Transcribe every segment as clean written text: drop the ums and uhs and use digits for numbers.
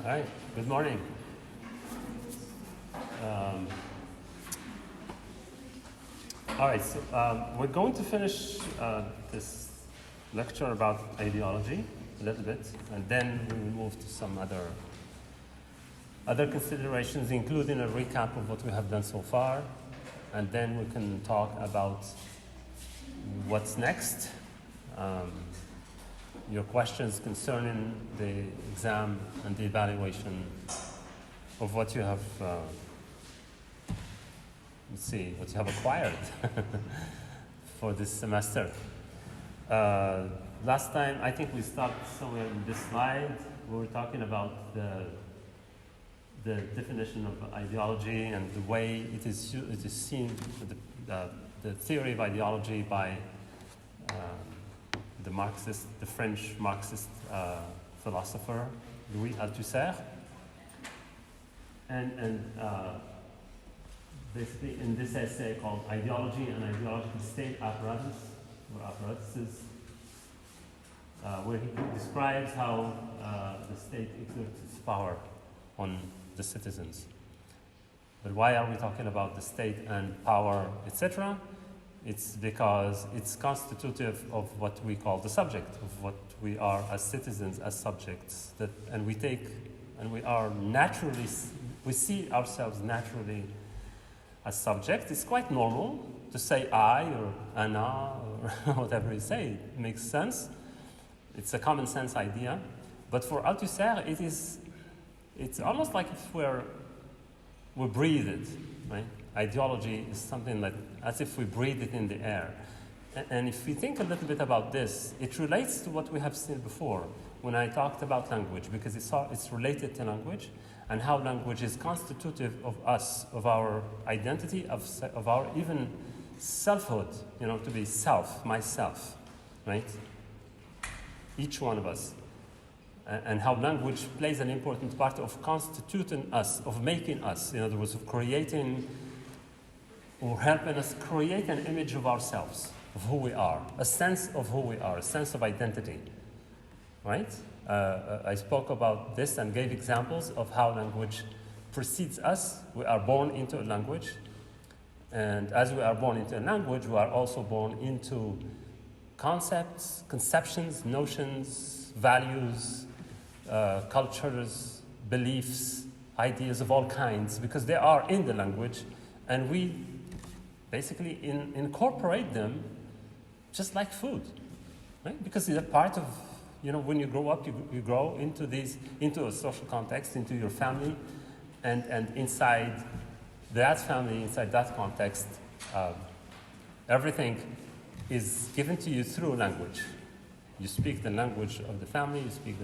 Hi, good morning. All right, so we're going to finish this lecture about ideology a little bit, and then we will move to some other considerations, including a recap of what we have done so far, and then we can talk about what's next. Your questions concerning the exam and the evaluation of what you have, what you have acquired for this semester. Last time, I think we stopped somewhere in this slide. We were talking about the definition of ideology and the way it is seen, the theory of ideology by the French Marxist philosopher Louis Althusser, and basically in this essay called Ideology and Ideological State Apparatus or Apparatuses, where he describes how the state exerts its power on the citizens. But why are we talking about the state and power, etc.? It's because it's constitutive of what we call the subject, of what we are as citizens, as subjects, and we see ourselves naturally as subjects. It's quite normal to say I or ana or whatever you say. It makes sense. It's a common sense idea. But for Althusser, it's almost like if we breathe it, right? Ideology is something like as if we breathe it in the air. And if we think a little bit about this, it relates to what we have seen before when I talked about language, because it's related to language and how language is constitutive of us, of our identity, of our even selfhood, to be self, myself, right? Each one of us. And how language plays an important part of constituting us, of making us, in other words, of creating or helping us create an image of ourselves, of who we are, a sense of who we are, a sense of identity, right? I spoke about this and gave examples of how language precedes us. We are born into a language, and as we are born into a language, we are also born into concepts, conceptions, notions, values, cultures, beliefs, ideas of all kinds, because they are in the language, and we basically incorporate them just like food, right? Because they're part of, when you grow up, you grow into a social context, into your family, and inside that family, inside that context, everything is given to you through language. You speak the language of the family, you speak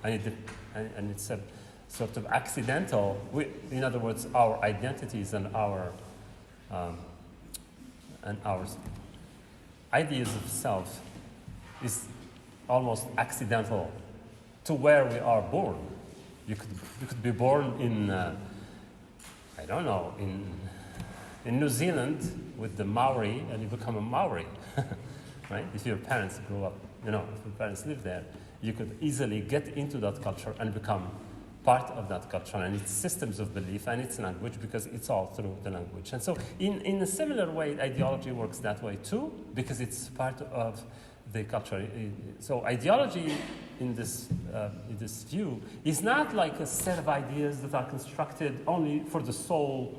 and it's a sort of accidental. In other words, our identities and our ideas of self is almost accidental to where we are born. You could be born in in New Zealand with the Maori, and you become a Maori, right? If your parents grew up, if your parents live there, you could easily get into that culture and become part of that culture and its systems of belief and its language, because it's all through the language. And so in a similar way, ideology works that way too, because it's part of the culture. So ideology in this view is not like a set of ideas that are constructed only for the sole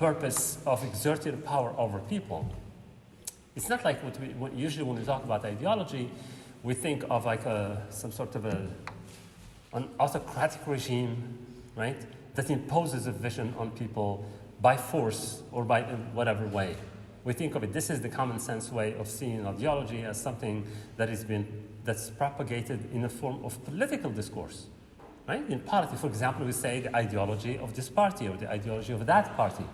purpose of exerting power over people. It's not like usually when we talk about ideology, we think of like some sort of an autocratic regime, right, that imposes a vision on people by force or by whatever way. We think of it, this is the common sense way of seeing ideology as something that's propagated in a form of political discourse, right? In politics, for example, we say the ideology of this party or the ideology of that party,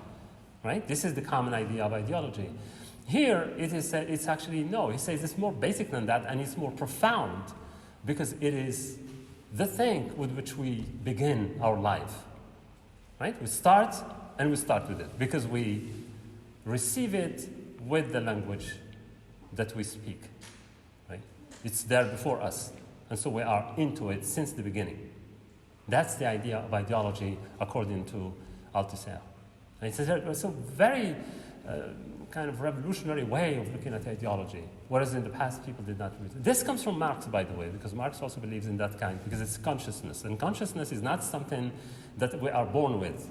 right? This is the common idea of ideology. Here, it's actually, no, he says it's more basic than that, and it's more profound, because it is the thing with which we begin our life, right? We start with it, because we receive it with the language that we speak, right? It's there before us, and so we are into it since the beginning. That's the idea of ideology according to Althusser. It's a very kind of revolutionary way of looking at ideology, whereas in the past people did not read it. This comes from Marx, by the way, because Marx also believes in that kind, because it's consciousness. And consciousness is not something that we are born with,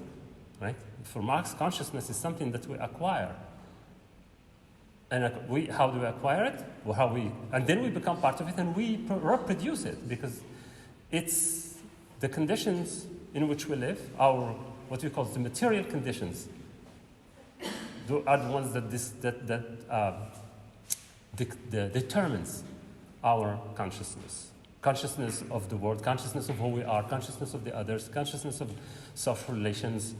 right? For Marx, consciousness is something that we acquire. And how do we acquire it? Well, and then we become part of it and we reproduce it, because it's the conditions in which we live, what we call the material conditions, are the ones that determines our consciousness. Consciousness of the world, consciousness of who we are, consciousness of the others, consciousness of social relations,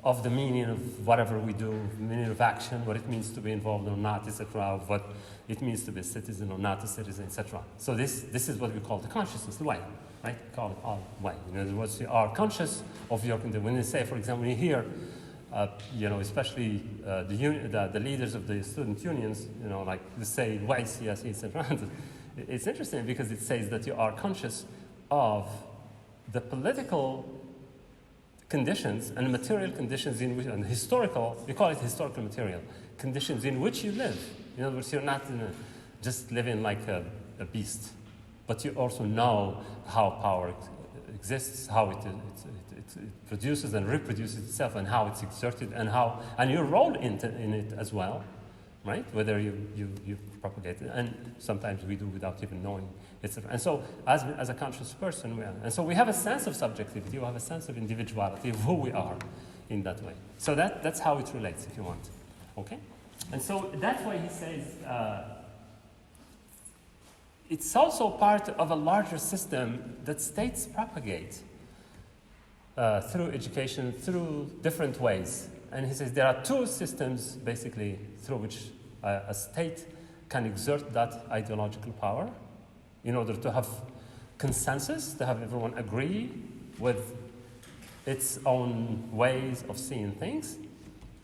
of the meaning of whatever we do, meaning of action, what it means to be involved or not, etc., what it means to be a citizen or not a citizen, etc. So this is what we call the consciousness, the way, right? We call it all way. In other words, you are conscious of your condition. When you say, for example, when you hear, especially the leaders of the student unions, like they say, why CSE, etc. It's interesting because it says that you are conscious of the political conditions and material conditions in which, and historical, we call it historical material, conditions in which you live. In other words, you're not just living like a beast, but you also know how power exists, how it produces and reproduces itself, and how it's exerted, and your role in it as well, right? Whether you propagate it, and sometimes we do without even knowing, etc. And so, as a conscious person, we have a sense of subjectivity, we have a sense of individuality of who we are in that way. So that's how it relates, if you want. Okay? And so that's why he says it's also part of a larger system that states propagate through education, through different ways. And he says there are two systems, basically, through which a state can exert that ideological power in order to have consensus, to have everyone agree with its own ways of seeing things.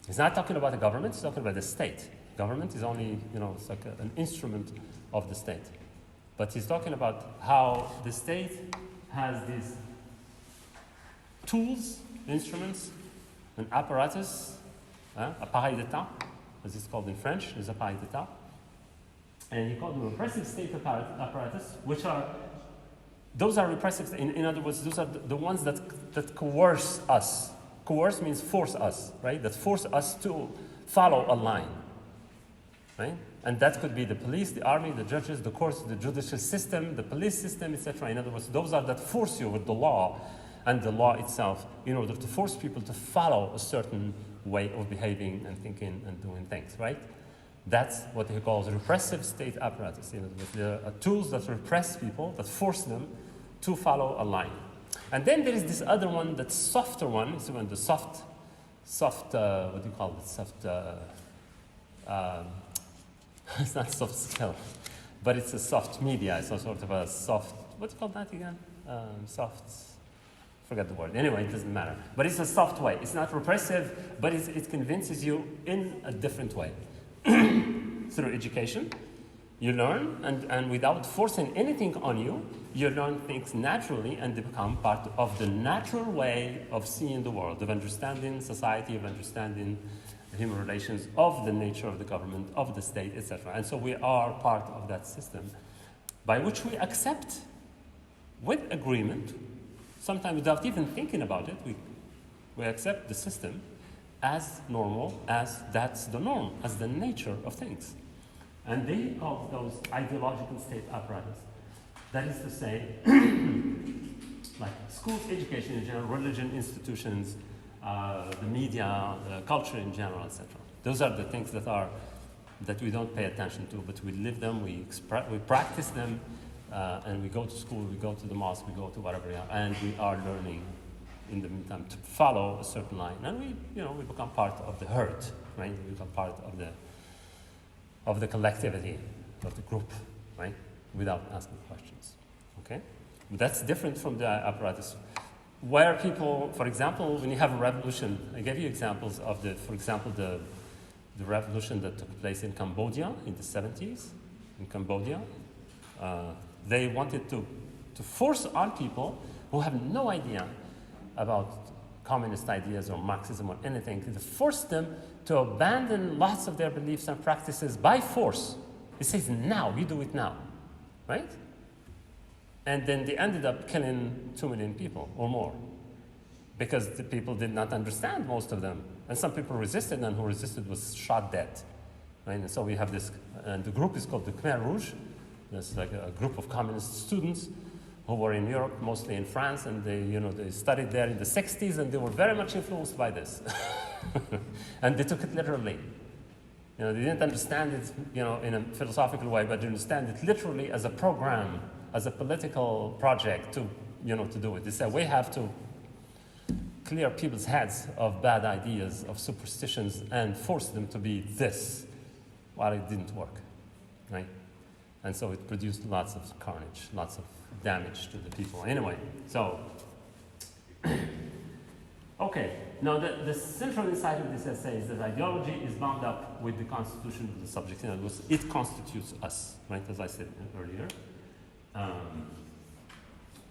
He's not talking about the government, he's talking about the state. Government is only, it's like an instrument of the state. But he's talking about how the state has these tools, instruments, an apparatus, appareil d'etat, as it's called in French, is appareil d'etat. And he called them repressive state apparatus, those are repressive, in other words, those are the ones that coerce us. Coerce means force us, right? That force us to follow a line, right? And that could be the police, the army, the judges, the courts, the judicial system, the police system, etc. In other words, those are that force you with the law and the law itself in order to force people to follow a certain way of behaving and thinking and doing things, right? That's what he calls repressive state apparatus. In other words, there are tools that repress people, that force them to follow a line. And then there is this other one, that softer one. It's when the soft, what do you call it? It's not soft skill, but it's a soft media. It's a sort of a soft, what do you call that again? Forget the word. Anyway, it doesn't matter. But it's a soft way. It's not repressive, but it convinces you in a different way. Through education, you learn, and without forcing anything on you, you learn things naturally, and they become part of the natural way of seeing the world, of understanding society, of understanding human relations, of the nature of the government, of the state, etc. And so we are part of that system by which we accept, with agreement, sometimes without even thinking about it, we accept the system as normal, as that's the norm, as the nature of things. And they call those ideological state apparatus. That is to say, like schools, education in general, religion, institutions, the media, culture in general, etc. Those are the things that we don't pay attention to, but we live them, we practice them, and we go to school, we go to the mosque, we go to whatever, and we are learning in the meantime to follow a certain line, and we become part of the herd, right? We become part of the collectivity, of the group, right? Without asking questions, okay? But that's different from the apparatus, where people, for example, when you have a revolution, I gave you examples of the revolution that took place in Cambodia in the 70s. In Cambodia, they wanted to force on people who have no idea about communist ideas or Marxism or anything. It forced them to abandon lots of their beliefs and practices by force. It says now, you do it now, right? And then they ended up killing 2 million people or more because the people did not understand, most of them. And some people resisted, and who resisted was shot dead. Right? And so we have this, and the group is called the Khmer Rouge. It's like a group of communist students who were in Europe, mostly in France, and they studied there in the 60s, and they were very much influenced by this. And they took it literally. They didn't understand it, in a philosophical way, but they understand it literally as a program, as a political project to do it. They said, we have to clear people's heads of bad ideas, of superstitions, and force them to be this. Well, it didn't work, right? And so it produced lots of carnage, lots of damage to the people. Anyway, so, okay. Now, the central insight of this essay is that ideology is bound up with the constitution of the subject. In other words, it constitutes us, right, as I said earlier.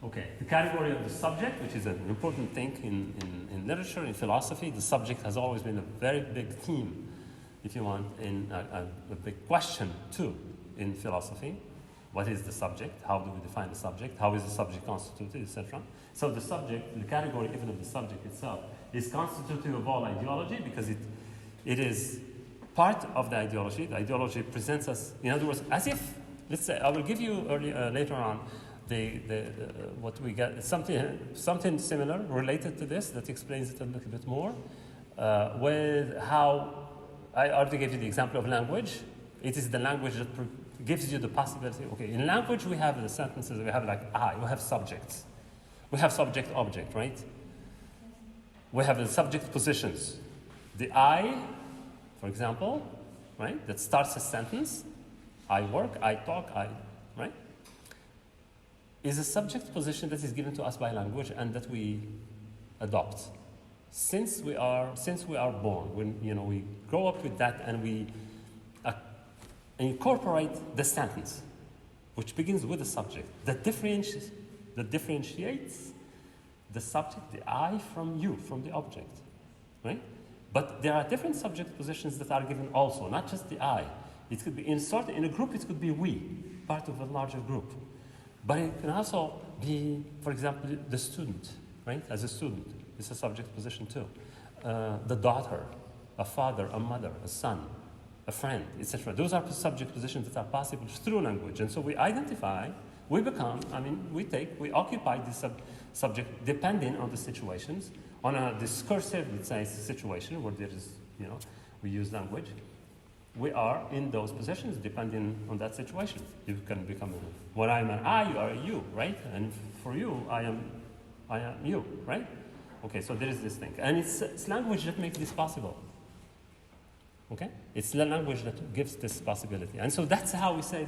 Okay, the category of the subject, which is an important thing in literature, in philosophy. The subject has always been a very big theme, if you want, in a big question, too, in philosophy. What is the subject? How do we define the subject? How is the subject constituted, etc.? So the subject, the category even of the subject itself, is constitutive of all ideology because it is part of the ideology. The ideology presents us, in other words, as if, let's say, I will give you later on what we get, something similar related to this that explains it a little bit more, with how, I already gave you the example of language. It is the language that gives you the possibility. Okay, in language we have the sentences, we have like we have subjects. We have subject-object, right? We have the subject positions. The I, for example, right, that starts a sentence, I work, I talk, right, is a subject position that is given to us by language and that we adopt. Since we are born, when we grow up with that and we incorporate the sentence, which begins with the subject, that differentiates the subject, the I, from you, from the object, right? But there are different subject positions that are given also, not just the I. It could be in a group, it could be we, part of a larger group. But it can also be, for example, the student, right? As a student, it's a subject position too. The daughter, a father, a mother, a son, a friend, etc. Those are subject positions that are possible through language. And so we identify, we occupy this subject depending on the situations. On a discursive, let's say, situation where there is, we use language, we are in those positions depending on that situation. You can become when I'm an I, you are a you, right? And for you, I am you, right? Okay, so there is this thing. And it's language that makes this possible. Okay? It's the language that gives this possibility. And so that's how we say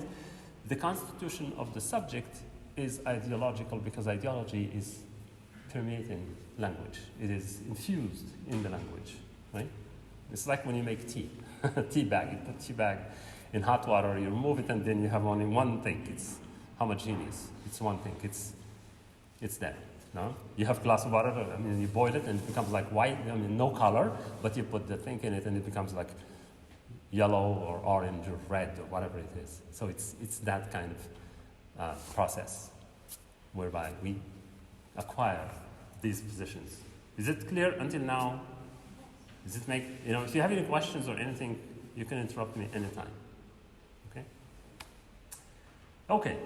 the constitution of the subject is ideological, because ideology is permeating language. It is infused in the language, right? It's like when you make tea. Tea bag, you put tea bag in hot water, you remove it, and then you have only one thing. It's homogeneous. It's one thing. It's there. No? You have a glass of water, you boil it, and it becomes like white, no color, but you put the thing in it, and it becomes like yellow or orange or red or whatever it is. So it's that kind of process whereby we acquire these positions. Is it clear until now? Does it make, if you have any questions or anything, you can interrupt me anytime. Okay? Okay.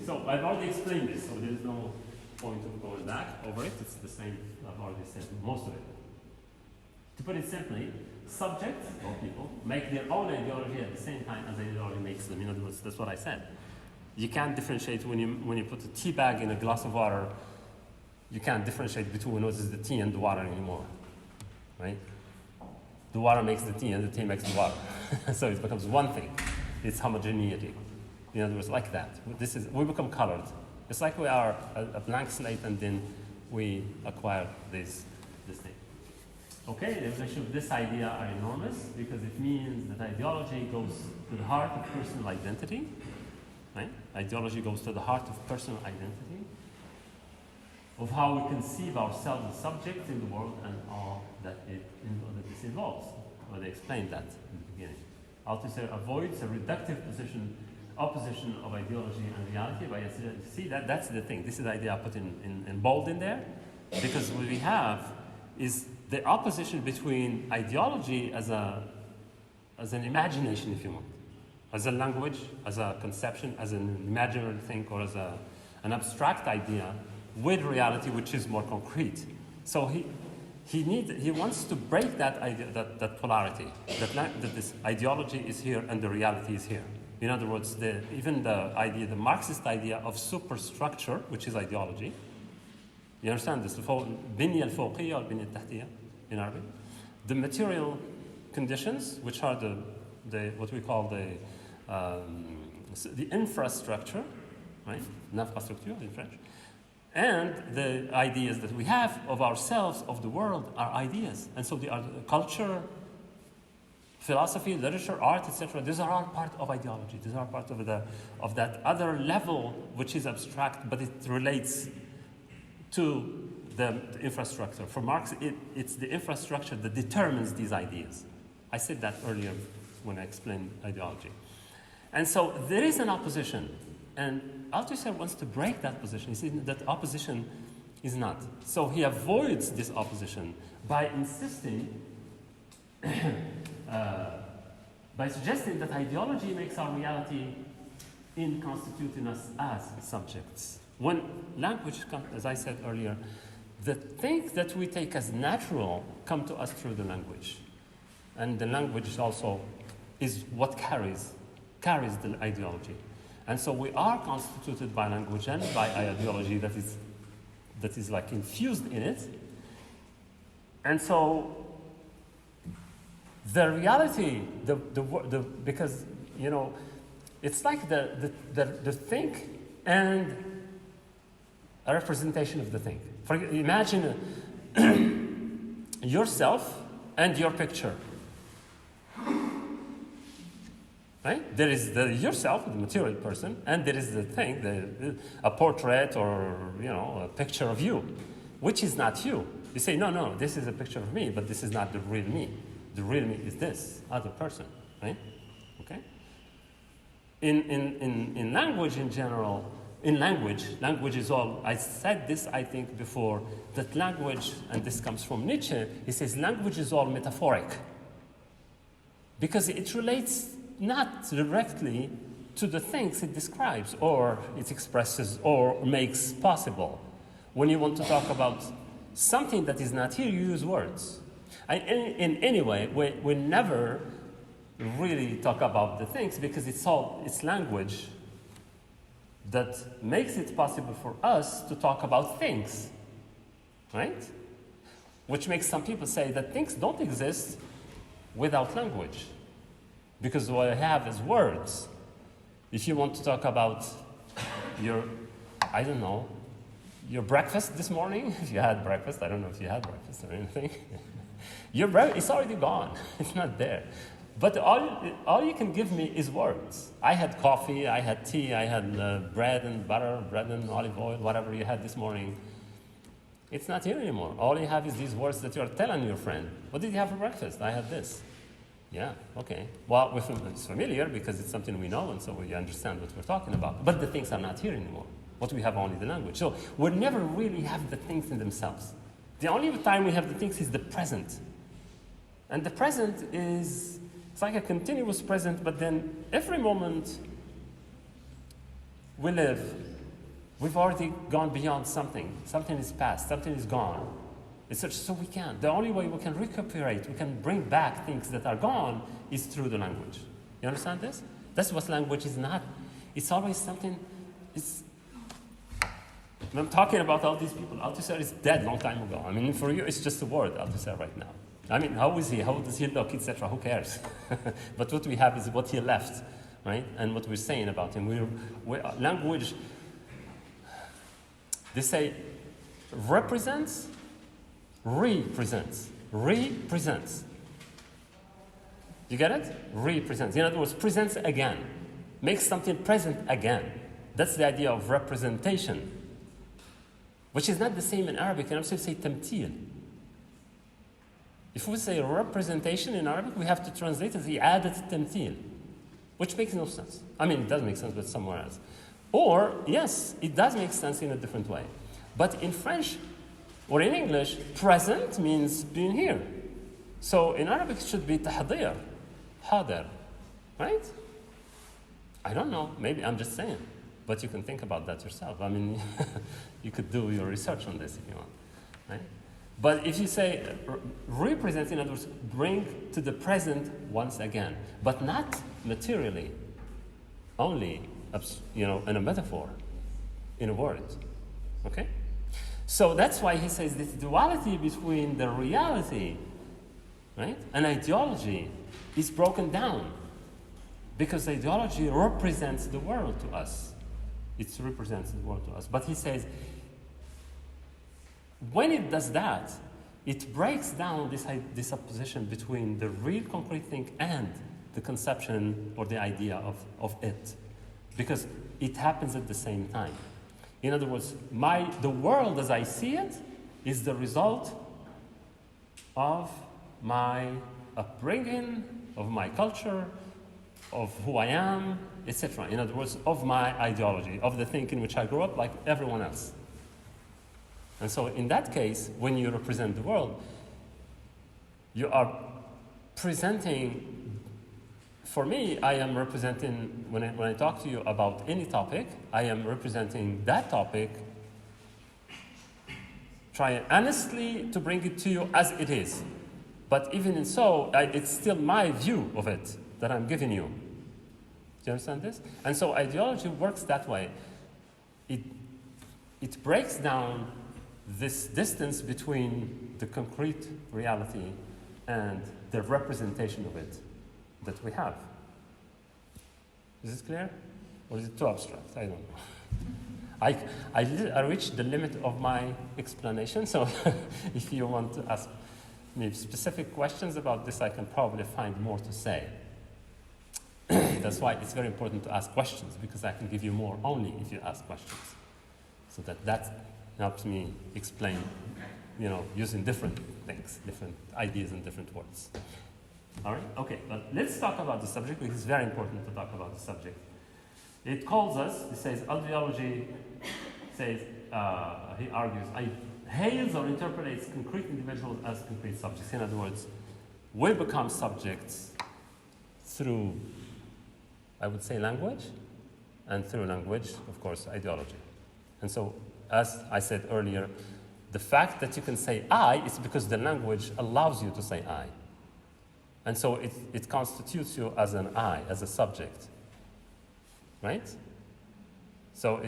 So I've already explained this, so there's no point of going back over it. It's the same, I've already said most of it. To put it simply, subjects, or people, make their own ideology at the same time as ideology makes them. In other words, that's what I said. You can't differentiate when you put a tea bag in a glass of water, you can't differentiate between what is the tea and the water anymore, right? The water makes the tea and the tea makes the water. So it becomes one thing. It's homogeneity. In other words, like that. We become colored. It's like we are a blank slate and then we acquire this thing. Okay, the implications of this idea are enormous because it means that ideology goes to the heart of personal identity. Right? Ideology goes to the heart of personal identity. of how we conceive ourselves as subjects in the world and all that this involves. Well, they explained that in the beginning. Althusser avoids a reductive opposition of ideology and reality. By see that's the thing. This is the idea I put in bold in there, because what we have is the opposition between ideology as an imagination, if you want, as a language, as a conception, as an imaginary thing, or as an abstract idea, with reality, which is more concrete. So he wants to break that idea, that polarity, that this ideology is here and the reality is here. In other words, even the Marxist idea of superstructure, which is ideology. You understand this? البنية الفوقية or البنية التحتية in Arabic. The material conditions, which are what we call the infrastructure, right? L'infrastructure in French. And the ideas that we have of ourselves, of the world, are ideas. And so the culture, philosophy, literature, art, etc. These are all part of ideology. These are part of that other level, which is abstract, but it relates to the infrastructure. For Marx, it's the infrastructure that determines these ideas. I said that earlier when I explained ideology. And so there is an opposition. And Althusser wants to break that position. He says that opposition is not. So he avoids this opposition by insisting, by suggesting that ideology makes our reality in constituting us as subjects. When language comes, as I said earlier, the things that we take as natural come to us through the language. And the language also is what carries the ideology. And so we are constituted by language and by ideology that is like infused in it. And so the reality, because, you know, it's like the thing and a representation of the thing. Imagine yourself and your picture. Right? There is yourself, the material person, and there is the thing, a portrait or, you know, a picture of you, which is not you. You say, no, this is a picture of me, but this is not the real me. The real me is this other person, right? Okay? In language in general, language is all, I said this, I think, before, that language, and this comes from Nietzsche, he says language is all metaphoric. Because it relates not directly to the things it describes, or it expresses, or makes possible. When you want to talk about something that is not here, you use words. In any way, we never really talk about the things, because it's language that makes it possible for us to talk about things, right? Which makes some people say that things don't exist without language, because what I have is words. If you want to talk about your breakfast this morning, if you had breakfast, I don't know if you had breakfast or anything, it's already gone, it's not there. But all you can give me is words. I had coffee, I had tea, I had bread and butter, bread and olive oil, whatever you had this morning. It's not here anymore. All you have is these words that you're telling your friend. What did you have for breakfast? I had this. Yeah, okay. Well, it's familiar because it's something we know, and so we understand what we're talking about. But the things are not here anymore. What we have only the language. So we never really have the things in themselves. The only time we have the things is the present. And the present it's like a continuous present, but then every moment we live, we've already gone beyond something. Something is past, something is gone. So we can. The only way we can recuperate, we can bring back things that are gone is through the language. You understand this? That's what language is not. It's always something, I'm talking about all these people. Althusser is dead long time ago. I mean, for you, it's just a word, Althusser, right now. I mean, how is he? How does he look, etc.? Who cares? But what we have is what he left, right? And what we're saying about him. Language, they say, represents. You get it? Represents. In other words, presents again. Makes something present again. That's the idea of representation. which is not the same in Arabic. In Arabic, we say tamthil. If we say representation in Arabic, we have to translate as i'adat tamthil, which makes no sense. I mean, it does make sense, but somewhere else. Or, yes, it does make sense in a different way. But in French or in English, present means being here. So in Arabic, it should be tahdir, hadir, right? I don't know, maybe I'm just saying. But you can think about that yourself. I mean, you could do your research on this if you want, right? But if you say represent, in other words, bring to the present once again, but not materially, only, in a metaphor, in a word, okay? So that's why he says this duality between the reality, right, and ideology is broken down, because ideology represents the world to us. It represents the world to us. But he says, when it does that, it breaks down this opposition between the real concrete thing and the conception or the idea of it, because it happens at the same time. In other words, the world as I see it is the result of my upbringing, of my culture, of who I am, etc. In other words, of my ideology, of the thing in which I grew up like everyone else. And so in that case, when you represent the world, you are presenting, for me, I am representing, when I talk to you about any topic, I am representing that topic, trying honestly to bring it to you as it is. But even in so, it's still my view of it that I'm giving you. Do you understand this? And so ideology works that way. It breaks down this distance between the concrete reality and the representation of it that we have. Is this clear? Or is it too abstract? I don't know. I reached the limit of my explanation, so if you want to ask me specific questions about this, I can probably find more to say. That's why it's very important to ask questions, because I can give you more only if you ask questions. So that helps me explain, using different things, different ideas and different words. All right? Okay, but let's talk about the subject, because it's very important to talk about the subject. It calls us, it says, ideology says, he argues, hails or interprets concrete individuals as concrete subjects. In other words, we become subjects through, I would say, language, and through language, of course, ideology. And so, as I said earlier, the fact that you can say I is because the language allows you to say I. And so it constitutes you as an I, as a subject. Right? So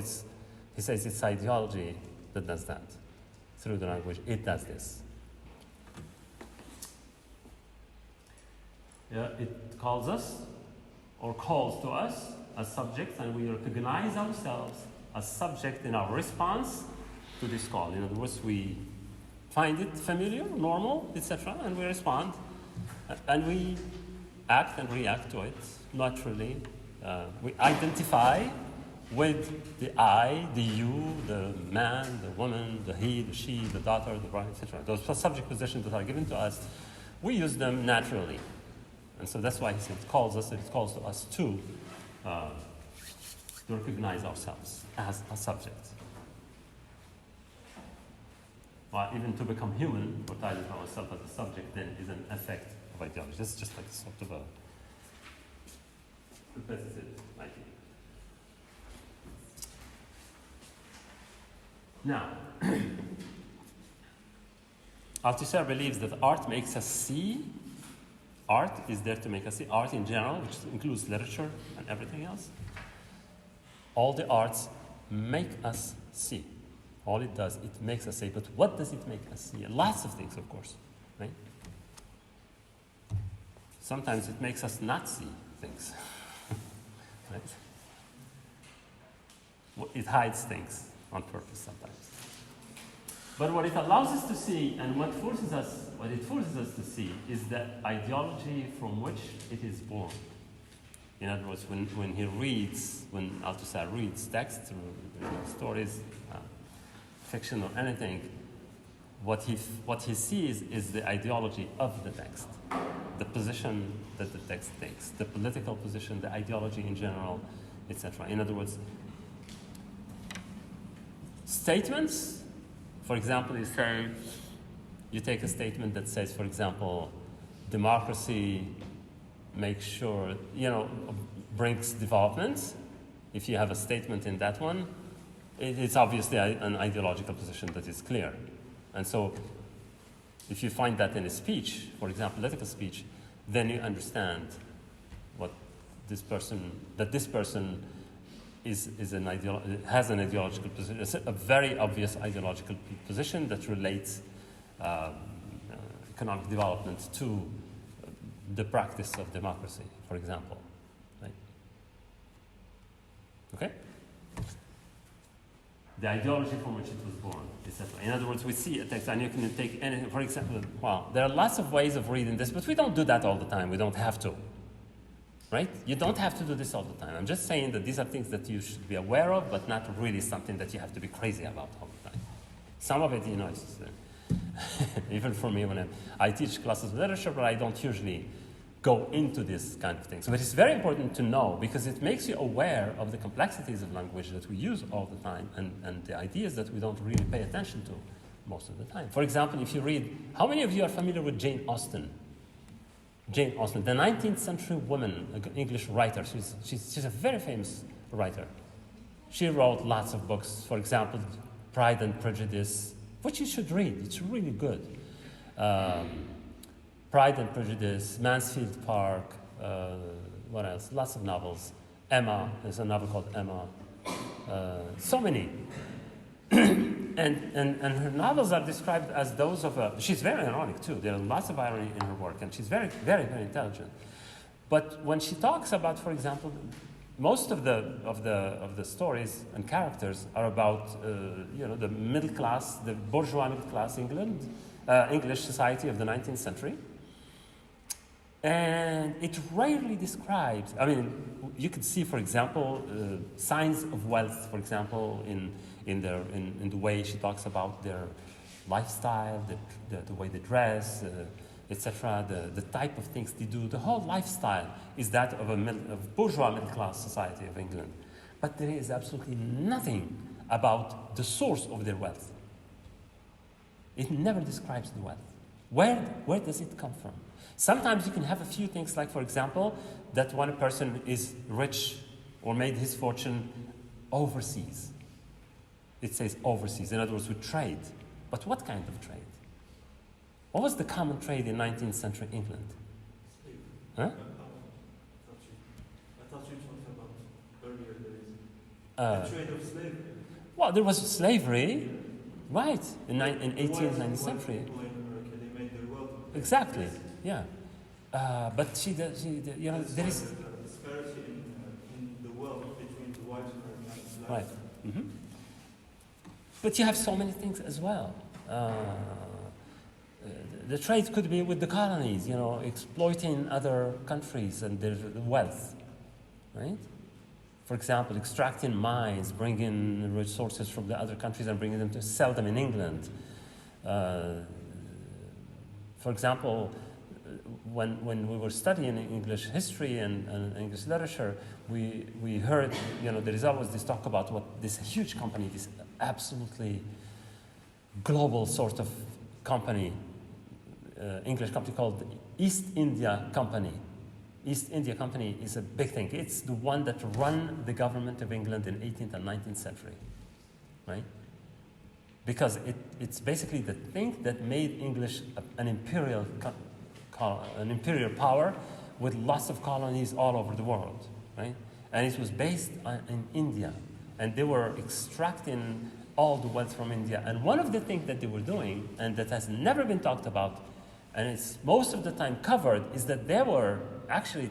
he says it's ideology that does that. Through the language, it does this. It calls us, or calls to us, as subjects, and we recognize ourselves as subject in our response to this call. In other words, we find it familiar, normal, etc., and we respond, and we act and react to it naturally. We identify with the I, the you, the man, the woman, the he, the she, the daughter, the bride, etc. Those subject positions that are given to us, we use them naturally. And so that's why he said it calls to us to recognize ourselves as a subject. Well, even to become human, or to identify ourselves as a subject, then is an effect of ideology. This is just like sort of a repetitive idea. Now, Althusser believes that art makes us see. Art is there to make us see. Art in general, which includes literature and everything else. All the arts make us see. All it does, it makes us see. But what does it make us see? Lots of things, of course. Right? Sometimes it makes us not see things. Right? It hides things on purpose sometimes. But what it allows us to see, and what it forces us to see, is the ideology from which it is born. In other words, when Althusser reads texts, stories, fiction or anything, what he sees is the ideology of the text, the position that the text takes, the political position, the ideology in general, etc. In other words, statements, for example, you take a statement that says, for example, democracy makes sure, brings development. If you have a statement in that one, it's obviously an ideological position that is clear. And so if you find that in a speech, for example, political speech, then you understand that this person has an ideological position. It's a very obvious ideological position that relates economic development to the practice of democracy, for example. Right? Okay? The ideology from which it was born, etc. In other words, we see a text, and you can take anything. For example, there are lots of ways of reading this, but we don't do that all the time. We don't have to. Right? You don't have to do this all the time. I'm just saying that these are things that you should be aware of, but not really something that you have to be crazy about all the time. Some of it, it's even for me when I teach classes of literature, but I don't usually go into this kind of things. But it's very important to know because it makes you aware of the complexities of language that we use all the time and the ideas that we don't really pay attention to most of the time. For example, if you read, how many of you are familiar with Jane Austen? Jane Austen, the 19th century woman, an English writer. She's a very famous writer. She wrote lots of books. For example, Pride and Prejudice, which you should read. It's really good. Pride and Prejudice, Mansfield Park, what else? Lots of novels. Emma, there's a novel called Emma. So many. And her novels are described as those of she's very ironic too. There are lots of irony in her work, and she's very, very, very intelligent. But when she talks about, for example, most of the stories and characters are about the middle class, the bourgeois middle class English society of the 19th century. And it rarely describes, you could see, for example, signs of wealth, for example, in the way she talks about their lifestyle, the way they dress, etc., the type of things they do. The whole lifestyle is that of a bourgeois middle-class society of England. But there is absolutely nothing about the source of their wealth. It never describes the wealth. Where does it come from? Sometimes you can have a few things like, for example, that one person is rich or made his fortune overseas. It says overseas, in other words, with trade. But what kind of trade? What was the common trade in 19th century England? Huh? I thought you talked about earlier the trade of slavery. Well, there was slavery, right, in 18th century. People in America, they made their wealth. Exactly, yeah. But there is... disparity in the wealth between the white Americans and Right. black. Mm-hmm. But you have so many things as well. The trade could be with the colonies, exploiting other countries and their wealth, right? For example, extracting mines, bringing resources from the other countries and bringing them to sell them in England. For example, when we were studying English history and English literature, we heard, there is always this talk about what this huge company, this absolutely global sort of company, English company called the East India Company. East India Company is a big thing. It's the one that ran the government of England in 18th and 19th century, right? Because it's basically the thing that made English an imperial power with lots of colonies all over the world, right? And it was based in India, and they were extracting all the wealth from India. And one of the things that they were doing, and that has never been talked about, and it's most of the time covered, is that they were actually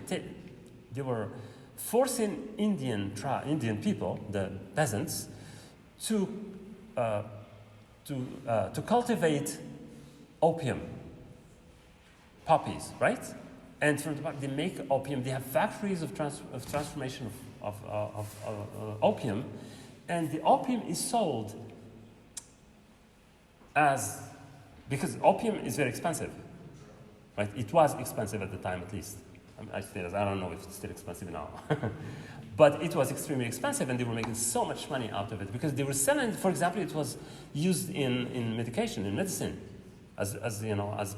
they were forcing Indian people, the peasants, to cultivate opium, poppies, right? And from they make opium. They have factories of transformation of opium, and the opium is sold because opium is very expensive, right? It was expensive at the time, at least. I don't know if it's still expensive now. But it was extremely expensive, and they were making so much money out of it because they were selling, for example, it was used in medication, in medicine, as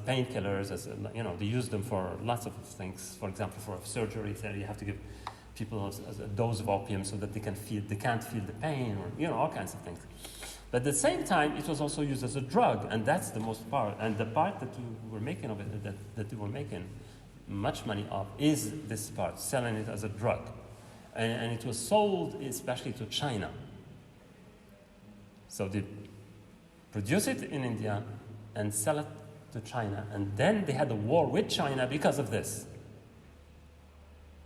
painkillers, they used them for lots of things. For example, for surgery, you have to give people a dose of opium so that they can't feel the pain, or all kinds of things. But at the same time, it was also used as a drug, and that's the most part. And the part that we were making of it, that we were making much money of, is this part, selling it as a drug. And it was sold especially to China. So they produce it in India and sell it to China. And then they had a war with China because of this.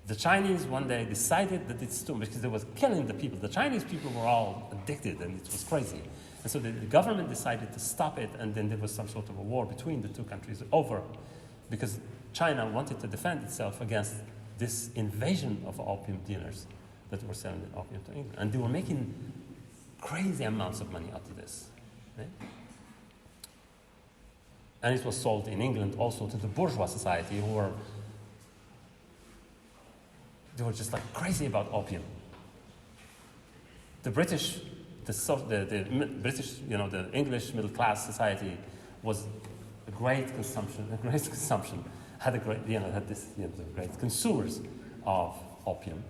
The Chinese one day decided that it's too much because it was killing the people. The Chinese people were all addicted and it was crazy. And so the government decided to stop it, and then there was some sort of a war between the two countries over, because China wanted to defend itself against this invasion of opium dealers that were selling the opium to England. And they were making crazy amounts of money out of this. Right? And it was sold in England also to the bourgeois society, they were just like crazy about opium. The British, the British, the English middle class society was a great consumption, had great consumers of opium.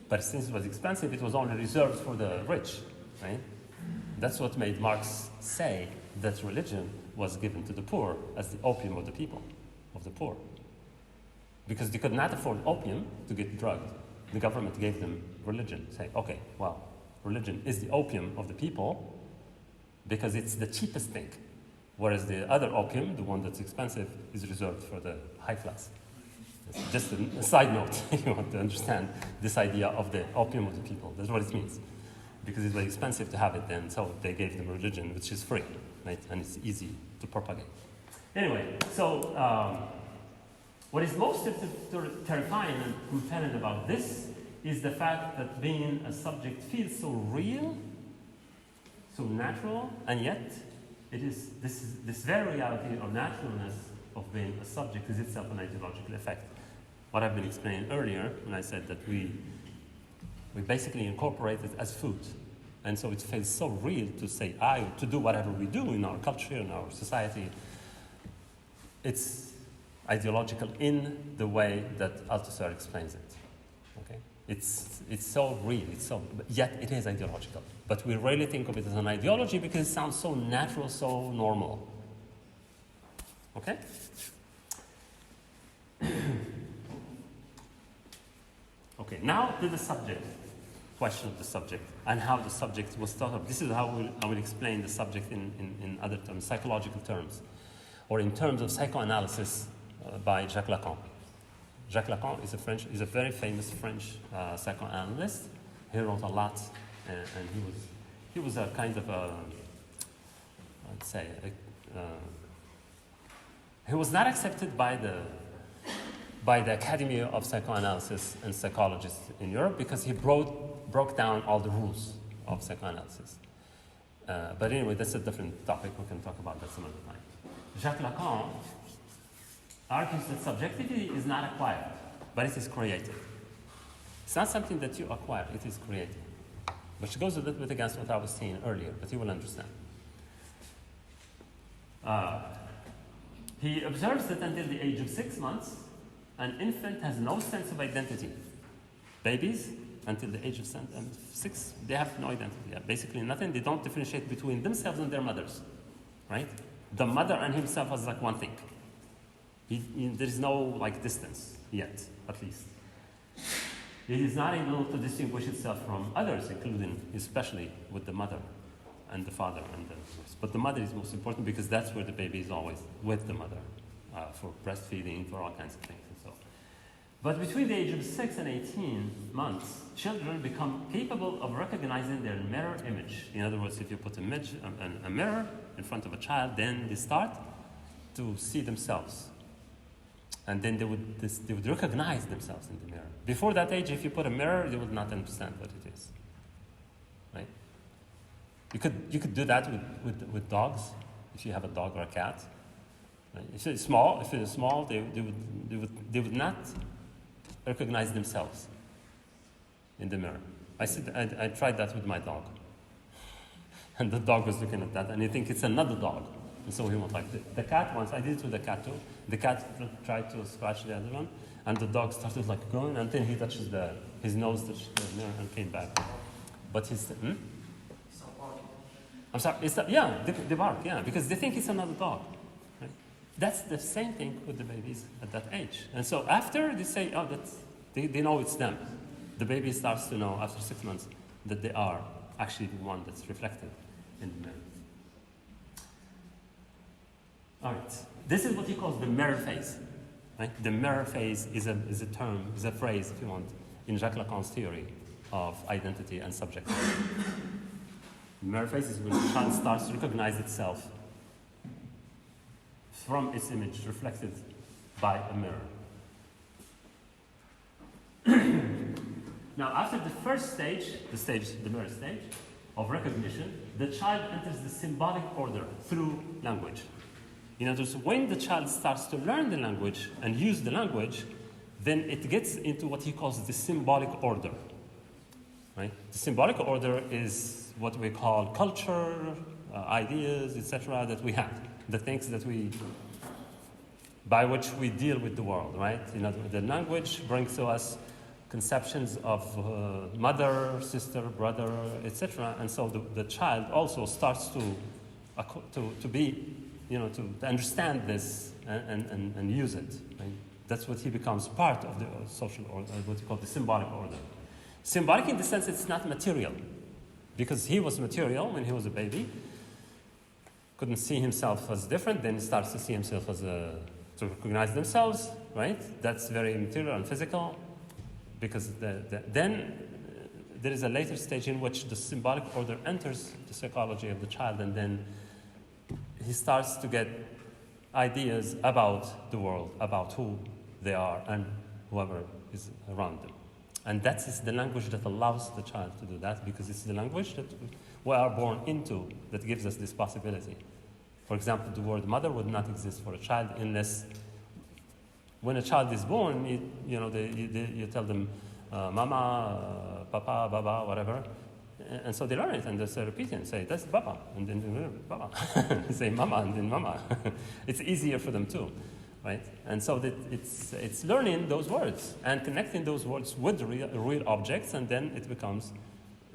But since it was expensive, it was only reserved for the rich, right? That's what made Marx say that religion was given to the poor as the opium of the people, of the poor. Because they could not afford opium to get drugged. The government gave them religion, saying, okay, well, religion is the opium of the people because it's the cheapest thing. Whereas the other opium, the one that's expensive, is reserved for the high class. It's just a side note, you want to understand this idea of the opium of the people. That's what it means. Because it was expensive to have it then, so they gave them religion, which is free, right? And it's easy to propagate. Anyway, so what is most terrifying and compelling about this is the fact that being a subject feels so real, so natural, and yet it is this very reality or naturalness of being a subject is itself an ideological effect. What I've been explaining earlier when I said that we basically incorporate it as food. And so it feels so real to say I, to do whatever we do in our culture, in our society. It's ideological in the way that Althusser explains it. Okay? It's so real, yet it is ideological. But we rarely think of it as an ideology because it sounds so natural, so normal. Okay? Okay, now to the subject, question of the subject, and how the subject was thought of. This is how I will explain the subject in other terms, psychological terms, or in terms of psychoanalysis by Jacques Lacan. Jacques Lacan is a very famous French psychoanalyst. He wrote a lot, and he was a kind of he was not accepted by the Academy of Psychoanalysis and Psychologists in Europe because he broke down all the rules of psychoanalysis. But anyway, that's a different topic. We can talk about that some other time. Jacques Lacan argues that subjectivity is not acquired, but it is created. It's not something that you acquire, it is created. Which goes a little bit against what I was saying earlier, but you will understand. He observes that until the age of 6 months, an infant has no sense of identity. Babies, until the age of 6, they have no identity. Basically nothing. They don't differentiate between themselves and their mothers. Right? The mother and himself is like one thing. There is no distance yet, at least. It is not able to distinguish itself from others, including, especially with the mother and the father. But the mother is most important because that's where the baby is always with the mother for breastfeeding, for all kinds of things. And so. But between the age of 6 and 18 months, children become capable of recognizing their mirror image. In other words, if you put a mirror in front of a child, then they start to see themselves. And then they would recognize themselves in the mirror. Before that age, if you put a mirror, they would not understand what it is. Right? You could do that with dogs, if you have a dog or a cat. Right? If it's small, they would not recognize themselves in the mirror. I tried that with my dog. And the dog was looking at that, and he thinks it's another dog. And so he went like the cat once. I did it with the cat too. The cat tried to scratch the other one, and the dog started like going, and then he touches his nose touched the mirror and came back. But he's I'm sorry. They bark. Yeah, because they think it's another dog. Right? That's the same thing with the babies at that age. And so after they say, they know it's them. The baby starts to know after 6 months that they are actually the one that's reflected in the mirror. All right. This is what he calls the mirror phase. Right? The mirror phase is a term, is a phrase, if you want, in Jacques Lacan's theory of identity and subjectivity. Mirror phase is when the child starts to recognize itself from its image reflected by a mirror. Now, after the first stage, the mirror stage of recognition, the child enters the symbolic order through language. In other words, when the child starts to learn the language and use the language, then it gets into what he calls the symbolic order. Right? The symbolic order is what we call culture, ideas, etc., that we have, the things that by which we deal with the world, right? In other words, the language brings to us conceptions of mother, sister, brother, etc., and so the child also starts to be, to understand this and use it. Right? That's what he becomes part of the social order, what you call the symbolic order. Symbolic in the sense it's not material, because he was material when he was a baby, couldn't see himself as different, then he starts to see himself as to recognize themselves, right? That's very material and physical, because then there is a later stage in which the symbolic order enters the psychology of the child, and then he starts to get ideas about the world, about who they are and whoever is around them. And that is the language that allows the child to do that, because it's the language that we are born into that gives us this possibility. For example, the word mother would not exist for a child unless, when a child is born, you tell them mama, papa, baba, whatever. And so they learn it, and they say, repeat it, and say, that's baba, and then baba. Say mama, and then mama. It's easier for them too. Right? And so that it's learning those words and connecting those words with real objects, and then it becomes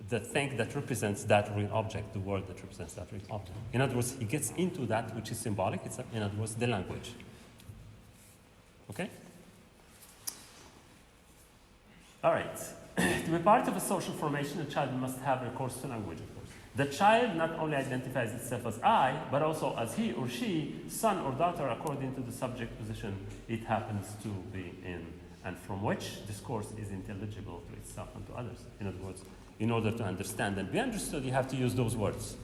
the thing that represents that real object, the word that represents that real object. In other words, he gets into that which is symbolic. It's, in other words, the language. Okay? All right. To be part of a social formation, a child must have recourse to language, of course. The child not only identifies itself as I, but also as he or she, son or daughter, according to the subject position it happens to be in, and from which discourse is intelligible to itself and to others. In other words, in order to understand and be understood, you have to use those words.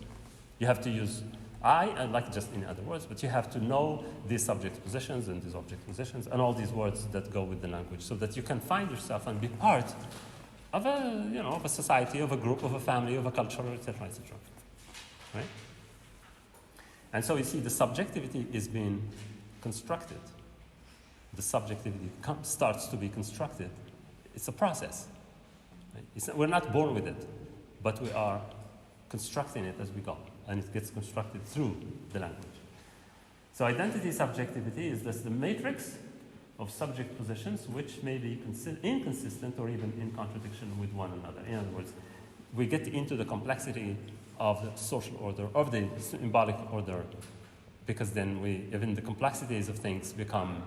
You have to use I, like just in other words, but you have to know these subject positions and these object positions and all these words that go with the language, so that you can find yourself and be part of a society, of a group, of a family, of a culture, etc., etc. Right? And so you see, the subjectivity is being constructed. The subjectivity starts to be constructed. It's a process. Right? We're not born with it, but we are constructing it as we go, and it gets constructed through the language. So identity subjectivity is just the matrix of subject positions which may be inconsistent or even in contradiction with one another. In other words, we get into the complexity of the social order, of the symbolic order, because then even the complexities of things become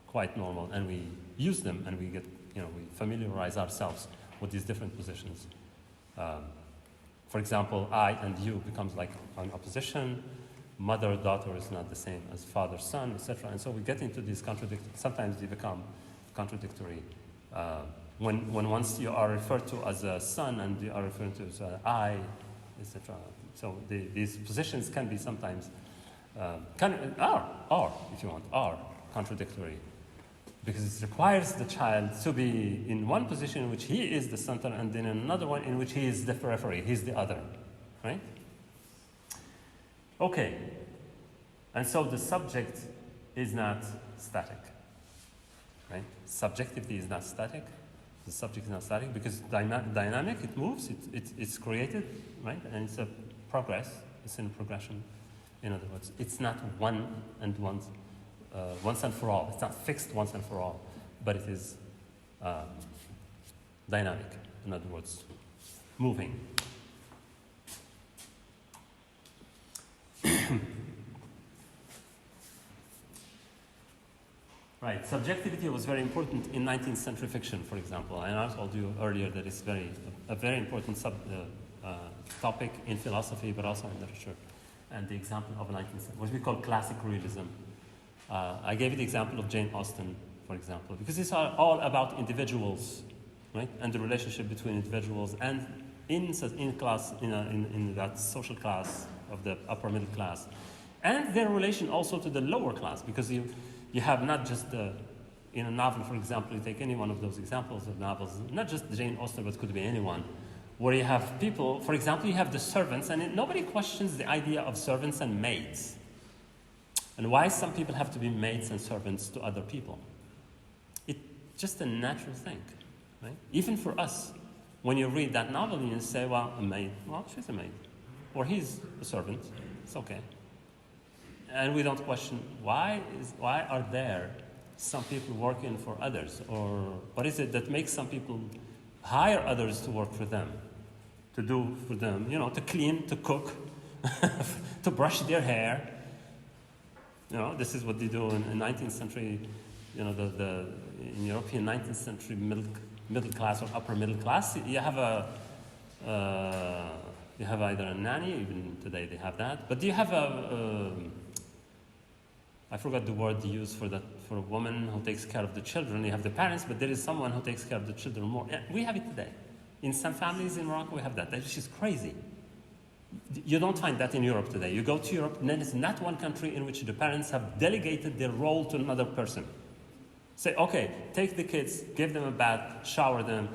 quite normal, and we use them, and we familiarize ourselves with these different positions. For example, I and you becomes like an opposition. Mother, daughter is not the same as father, son, etc. And so we get into these sometimes they become contradictory. When once you are referred to as a son and you are referred to as I, etc. So these positions can be sometimes, if you want, are contradictory. Because it requires the child to be in one position in which he is the center, and then in another one in which he is the periphery, he's the other, right? Okay, and so the subject is not static, right? Subjectivity is not static. The subject is not static because dynamic, it moves, it's created, right? And it's a progress, it's in a progression. In other words, it's not once and for all. It's not fixed once and for all, but it is dynamic. In other words, moving. Right, subjectivity was very important in 19th century fiction, for example. And I told you earlier that it's a very important topic in philosophy, but also in literature. And the example of 19th century, what we call classic realism. I gave you the example of Jane Austen, for example, because it's all about individuals, right? And the relationship between individuals and in that social class of the upper middle class, and their relation also to the lower class, because you have not just in a novel, for example, you take any one of those examples of novels, not just Jane Austen, but could be anyone, where you have people, for example, you have the servants, and nobody questions the idea of servants and maids, and why some people have to be maids and servants to other people. It's just a natural thing, right? Even for us, when you read that novel, you say, well, a maid, well, she's a maid, or he's a servant, it's okay. And we don't question why are there some people working for others, or what is it that makes some people hire others to work for them, to do for them, to clean, to cook, to brush their hair. This is what they do in 19th century, in European 19th century middle class or upper middle class. You have either a nanny, even today they have that, but you have I forgot the word they use for a woman who takes care of the children. You have the parents, but there is someone who takes care of the children more. Yeah, we have it today. In some families in Morocco, we have that. That is crazy. You don't find that in Europe today. You go to Europe, and there is not one country in which the parents have delegated their role to another person. Say, okay, take the kids, give them a bath, shower them,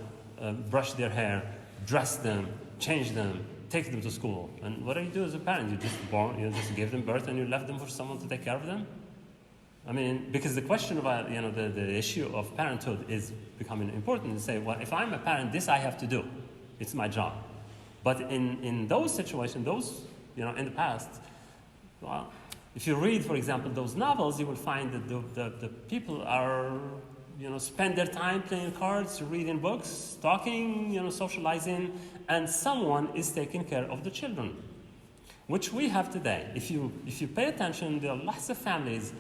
brush their hair, dress them, change them, take them to school. And what do you do as a parent? You just give them birth and you left them for someone to take care of them? I mean, because the question about, the issue of parenthood is becoming important. You say, well, if I'm a parent, this I have to do. It's my job. But in those situations, in the past, well, if you read, for example, those novels, you will find that the people are, spend their time playing cards, reading books, talking, socializing, and someone is taking care of the children, which we have today. If you pay attention, there are lots of families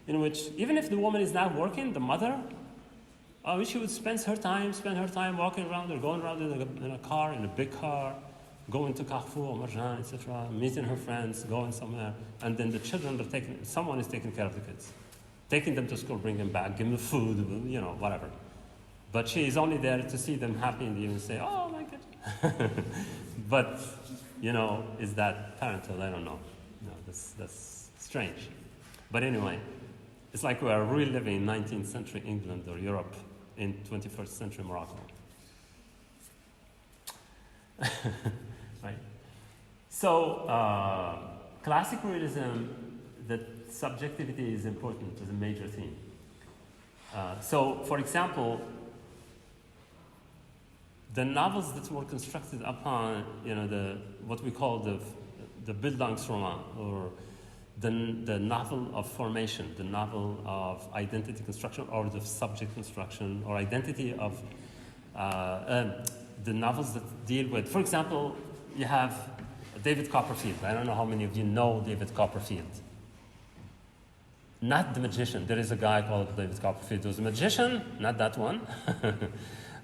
in which, even if the woman is not working, the mother, she would spend her time walking around or going around in a car, in a big car, going to Carrefour, Marjan, etc., meeting her friends, going somewhere, and then the children someone is taking care of the kids, taking them to school, bring them back, give them food, whatever. But she is only there to see them happy in the evening and say, oh my God. But, is that parenthood? I don't know. No, that's strange. But anyway, it's like we are reliving 19th century England or Europe in 21st century Morocco. Right. So, classic realism, that subjectivity is important as a major theme. So, for example, the novels that were constructed upon, what we call the Bildungsroman, or the novel of formation, the novel of identity construction, or the subject construction, or identity of the novels that deal with, for example, you have David Copperfield. I don't know how many of you know David Copperfield. Not the magician. There is a guy called David Copperfield who's a magician, not that one.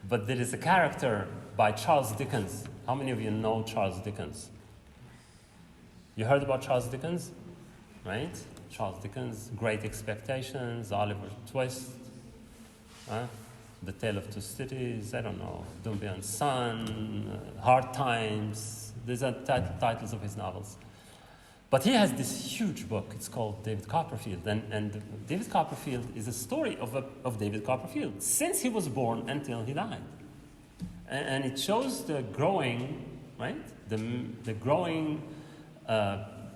But there is a character by Charles Dickens. How many of you know Charles Dickens? You heard about Charles Dickens? Right? Charles Dickens, Great Expectations, Oliver Twist, The Tale of Two Cities, I don't know, Dombey and Son, Hard Times. These are titles of his novels. But he has this huge book. It's called David Copperfield. And David Copperfield is a story of David Copperfield since he was born until he died. And it shows the growing, right? The growing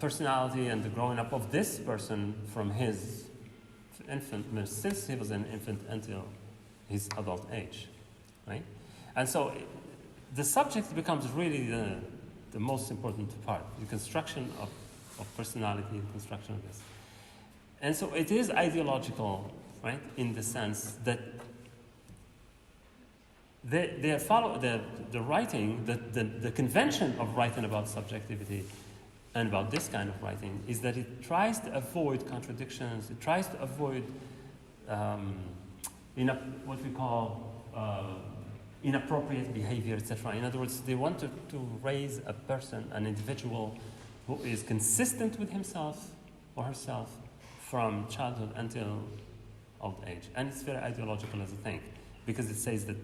personality and the growing up of this person from his infant, since he was an infant until his adult age, right? And so the subject becomes really the most important part, the construction of personality, the construction of this. And so it is ideological, right, in the sense that they follow the writing, the convention of writing about subjectivity and about this kind of writing is that it tries to avoid contradictions, it tries to avoid what we call inappropriate behavior, etc. In other words, they want to raise a person, an individual who is consistent with himself or herself from childhood until old age. And it's very ideological as a thing, because it says that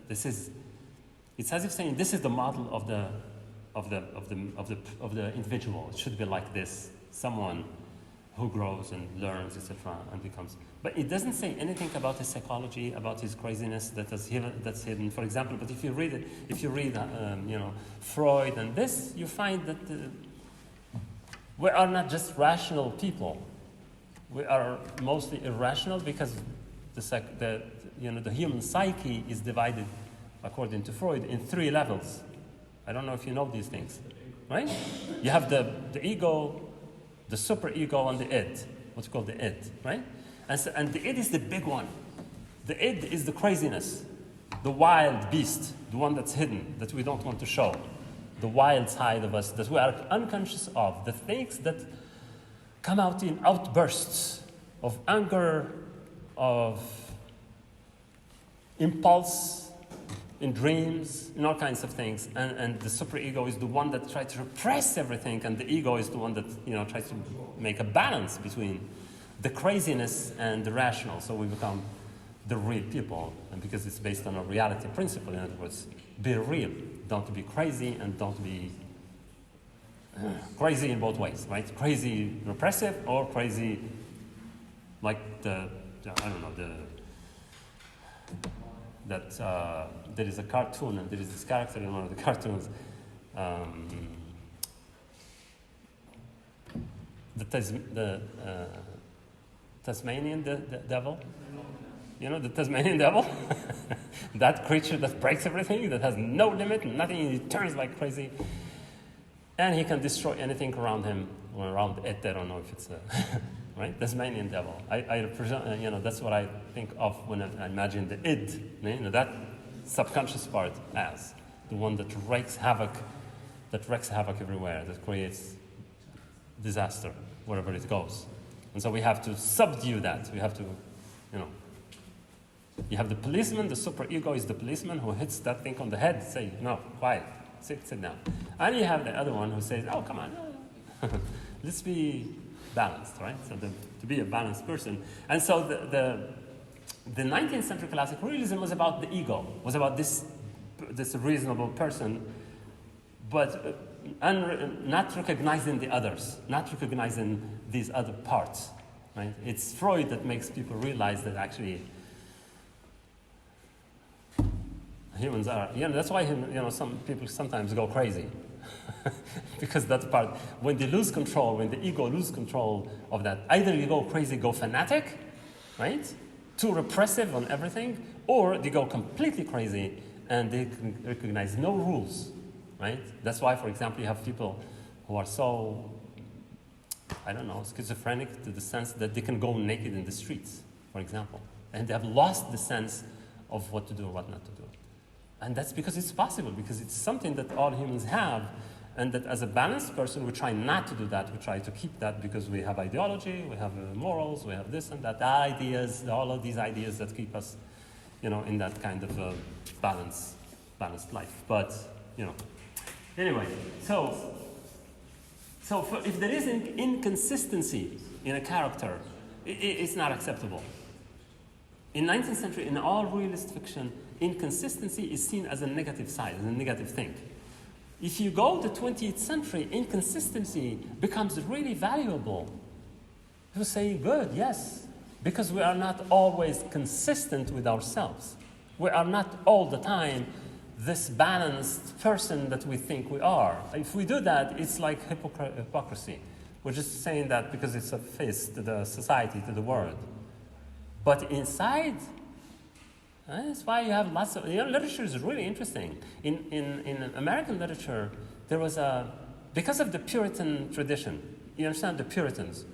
it's as if saying this is the model of the individual. It should be like this, someone who grows and learns, etc., and becomes. But it doesn't say anything about his psychology, about his craziness that's hidden. For example, but if you read Freud and this, you find that we are not just rational people. We are mostly irrational because the human psyche is divided, according to Freud, in 3 levels. I don't know if you know these things, right? You have the ego, the superego, and the id, what's called the id, right? And the id is the big one. The id is the craziness, the wild beast, the one that's hidden, that we don't want to show, the wild side of us that we are unconscious of, the things that come out in outbursts of anger, of impulse, in dreams, in all kinds of things. And the superego is the one that tries to repress everything, and the ego is the one that tries to make a balance between the craziness and the rational. So we become the real people, and because it's based on a reality principle. In other words, be real. Don't be crazy, and don't be crazy in both ways, right? Crazy repressive, or crazy like there is a cartoon, and there is this character in one of the cartoons, the Tasmanian devil. You know the Tasmanian devil? That creature that breaks everything, that has no limit, nothing, he turns like crazy. And he can destroy anything around him, or around it. I don't know if it's right? Tasmanian devil. I represent, that's what I think of when I imagine the id, that subconscious part as the one that wreaks havoc everywhere, that creates disaster wherever it goes. And so we have to subdue that. We have to, you have the policeman, the superego is the policeman who hits that thing on the head, say, no, quiet, sit down. And you have the other one who says, oh, come on, let's be balanced, right? So to be a balanced person. And so the 19th century classic realism was about the ego, was about this reasonable person, but not recognizing the others, not recognizing these other parts, right? It's Freud that makes people realize that actually humans are, that's why some people sometimes go crazy. Because that part, when they lose control, when the ego loses control of that, either you go crazy, go fanatic, right? Too repressive on everything, or they go completely crazy and they can recognize no rules, right? That's why, for example, you have people who are so, schizophrenic to the sense that they can go naked in the streets, for example, and they have lost the sense of what to do or what not to do. And that's because it's possible, because it's something that all humans have, and that as a balanced person, we try not to do that. We try to keep that because we have ideology, we have morals, we have this and that, ideas, all of these ideas that keep us, in that kind of balanced life. But, anyway, so if there is an inconsistency in a character, it's not acceptable. In 19th century, in all realist fiction, inconsistency is seen as a negative side, as a negative thing. If you go to the 20th century, inconsistency becomes really valuable. You say, good, yes, because we are not always consistent with ourselves. We are not all the time this balanced person that we think we are. If we do that, it's like hypocrisy. We're just saying that because it's a face to the society, to the world. But inside, that's why you have lots of, literature is really interesting. In American literature, there was because of the Puritan tradition, you understand the Puritans?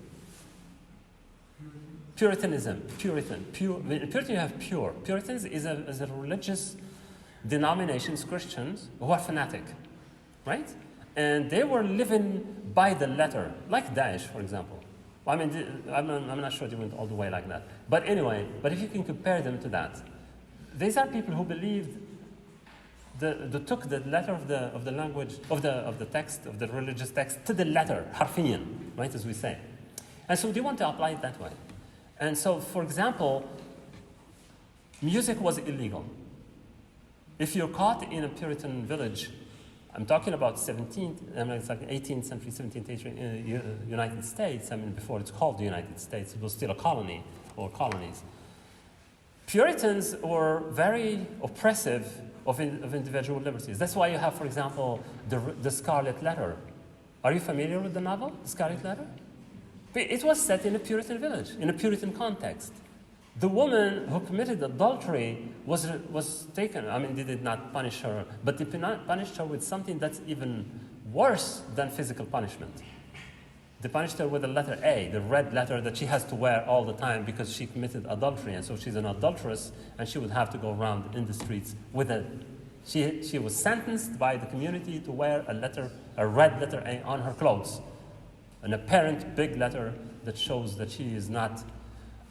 Puritanism, Puritan you have pure. Puritans is a religious denomination, Christians, who are fanatic, right? And they were living by the letter, like Daesh, for example. I mean, I'm not sure they went all the way like that. But anyway, but if you can compare them to that, these are people who believed, took the letter of the language, of the text, of the religious text, to the letter, harfiyan, right, as we say. And so they want to apply it that way. And so, for example, music was illegal. If you're caught in a Puritan village, I'm talking about 18th century, 17th century United States. I mean, before it's called the United States, it was still a colony or colonies. Puritans were very oppressive of individual liberties. That's why you have, for example, the Scarlet Letter. Are you familiar with the novel, The Scarlet Letter? It was set in a Puritan village, in a Puritan context. The woman who committed adultery was taken. I mean, they did not punish her, but they punished her with something that's even worse than physical punishment. They punished her with the letter A, the red letter that she has to wear all the time because she committed adultery, and so she's an adulteress, and she would have to go around in the streets with a. She was sentenced by the community to wear a red letter A on her clothes, an apparent big letter that shows that she is not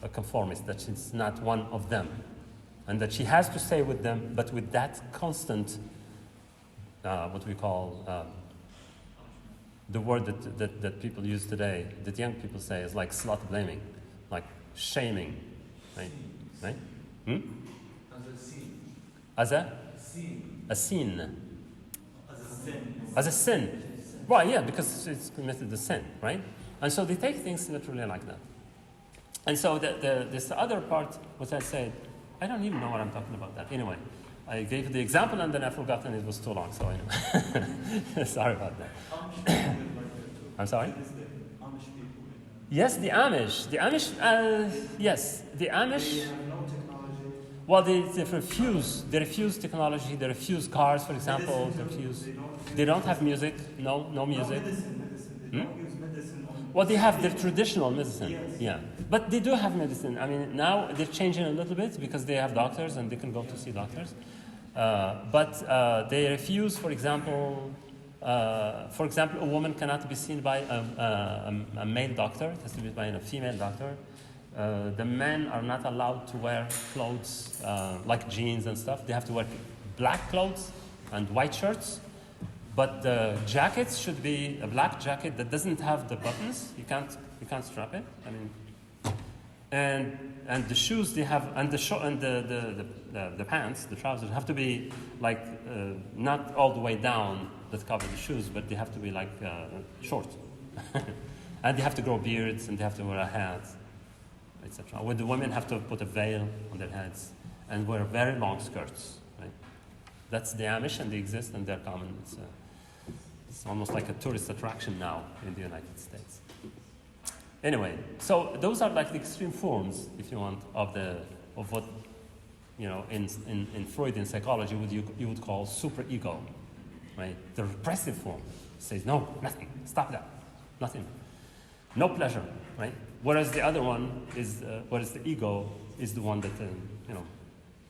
a conformist, that she's not one of them, and that she has to stay with them, but with that constant, what we call, the word that people use today, that young people say, is like slut blaming, like shaming, right? Right? As a sin. As a? Sin. A sin. As a sin. As a sin. Right, yeah, because it's committed a sin, right? And so they take things literally like that. And so this other part, what I said, I don't even know what I'm talking about that. Anyway, I gave the example and then I forgot and it was too long, so anyway. Sorry about that. I'm sorry? Yes, the Amish. The Amish, yes, the Amish. They have no technology. Well, they refuse technology, they refuse cars, for example, they don't have music, no music. Medicine. They don't use medicine on. Well, they have their traditional medicine, Yes. yeah. But they do have medicine. I mean, now they're changing a little bit because they have doctors and they can go to see doctors. But they refuse, for example, a woman cannot be seen by a male doctor. It has to be by a female doctor. The men are not allowed to wear clothes like jeans and stuff. They have to wear black clothes and white shirts. But the jackets should be a black jacket that doesn't have the buttons. You can't strap it. I mean, and the shoes they have, and the pants, the trousers have to be like not all the way down that cover the shoes, but they have to be like short. And they have to grow beards and they have to wear a hat, etc. Where the women have to put a veil on their heads and wear very long skirts. Right? That's the Amish, and they exist and they're common. It's almost like a tourist attraction now in the United States. Anyway, so those are like the extreme forms, if you want, of what in Freudian psychology you would call superego, right? The repressive form says no, nothing, stop that, nothing, no pleasure, right? Whereas the other one is, whereas the ego is the one that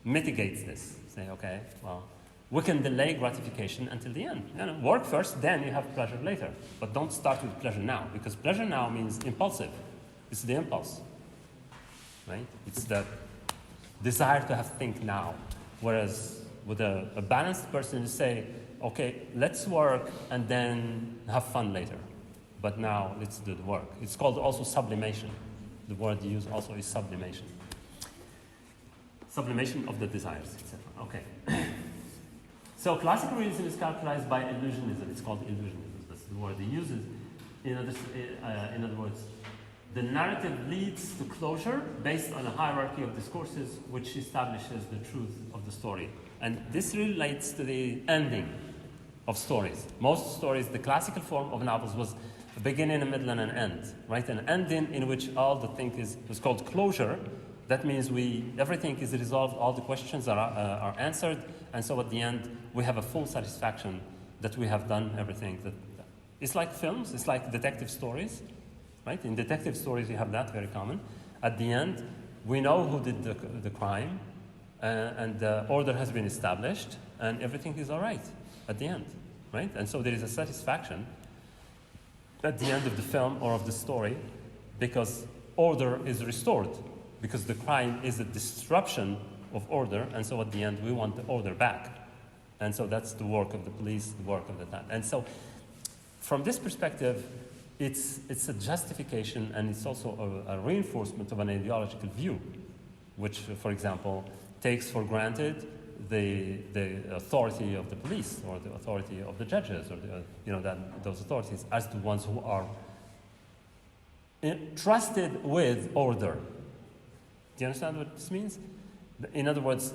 mitigates this. Say, okay, well, we can delay gratification until the end. Work first, then you have pleasure later. But don't start with pleasure now, because pleasure now means impulsive. It's the impulse, right? It's the desire to have think now. Whereas with a balanced person, you say, okay, let's work and then have fun later. But now let's do the work. It's called also sublimation. The word you use also is sublimation. Sublimation of the desires, etc. Okay. So classical realism is characterized by illusionism. It's called illusionism. That's the word he uses. In other words, the narrative leads to closure based on a hierarchy of discourses which establishes the truth of the story. And this relates to the ending of stories. Most stories, the classical form of novels was a beginning, a middle, and an end, right? An ending in which all the thing is called closure. That means everything is resolved, all the questions are answered, and so at the end we have a full satisfaction that we have done everything. It's like films, it's like detective stories, right? In detective stories you have that very common. At the end, we know who did the crime, and the order has been established, and everything is all right at the end, right? And so there is a satisfaction at the end of the film or of the story because order is restored, because the crime is a disruption of order, and so at the end we want the order back. And so that's the work of the police, the work of the time. And so from this perspective, it's a justification, and it's also a reinforcement of an ideological view, which, for example, takes for granted the authority of the police or the authority of the judges or those authorities as the ones who are trusted with order. Do you understand what this means? In other words,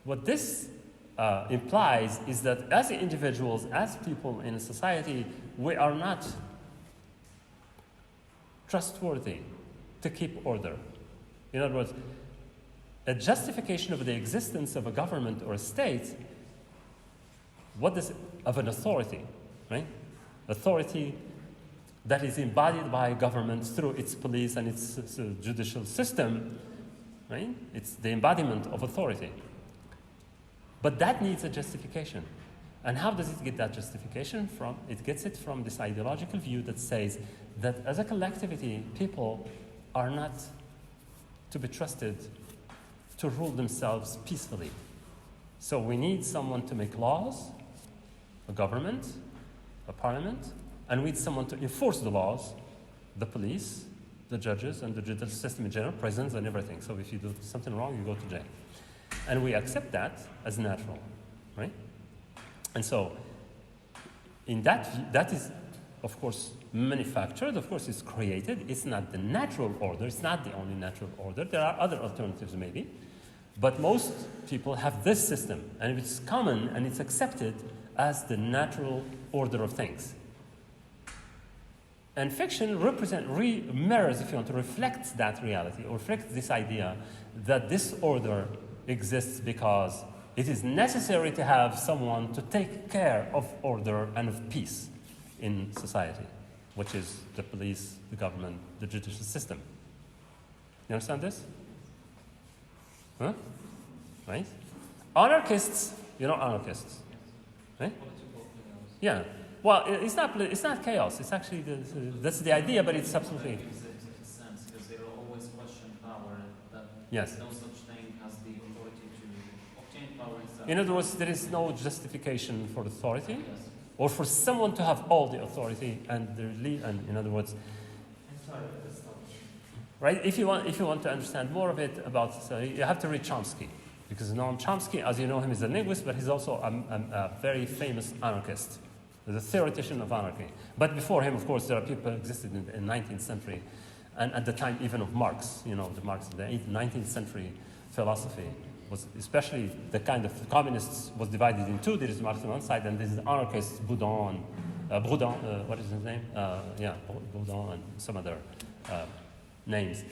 what this implies is that as individuals, as people in a society, we are not trustworthy to keep order. In other words, a justification of the existence of a government or a state, of an authority, right? Authority that is embodied by government through its police and its judicial system, right? It's the embodiment of authority. But that needs a justification. And how does it get that justification from? It gets it from this ideological view that says that as a collectivity, people are not to be trusted to rule themselves peacefully. So we need someone to make laws, a government, a parliament, and we need someone to enforce the laws, the police, the judges, and the judicial system in general, prisons and everything. So if you do something wrong, you go to jail. And we accept that as natural, right? And so in that is, of course, manufactured, of course, it's created. It's not the natural order. It's not the only natural order. There are other alternatives maybe. But most people have this system, and it's common and it's accepted as the natural order of things. And fiction mirrors, if you want to, reflects that reality, or reflects this idea that this order exists because it is necessary to have someone to take care of order and of peace in society, which is the police, the government, the judicial system. You understand this? Huh? Right? Anarchists, you know anarchists, right? Yeah. Well, it's not chaos. It's actually that's the idea, but it's absolutely. Because they will always question power. That Yes. no such thing as the authority to obtain power itself. In other words, there is no justification for authority, Yes. or for someone to have all the authority and in other words, right? If you want to understand more of it you have to read Chomsky, because Noam Chomsky, as you know him, is a linguist, but he's also a very famous anarchist, the theoretician of anarchy. But before him, of course, there are people who existed in the 19th century, and at the time even of Marx. You know, the 19th century philosophy was, especially the kind of communists, was divided in two. There is Marx on one side, and there is anarchists, Proudhon, what is his name? Proudhon and some other names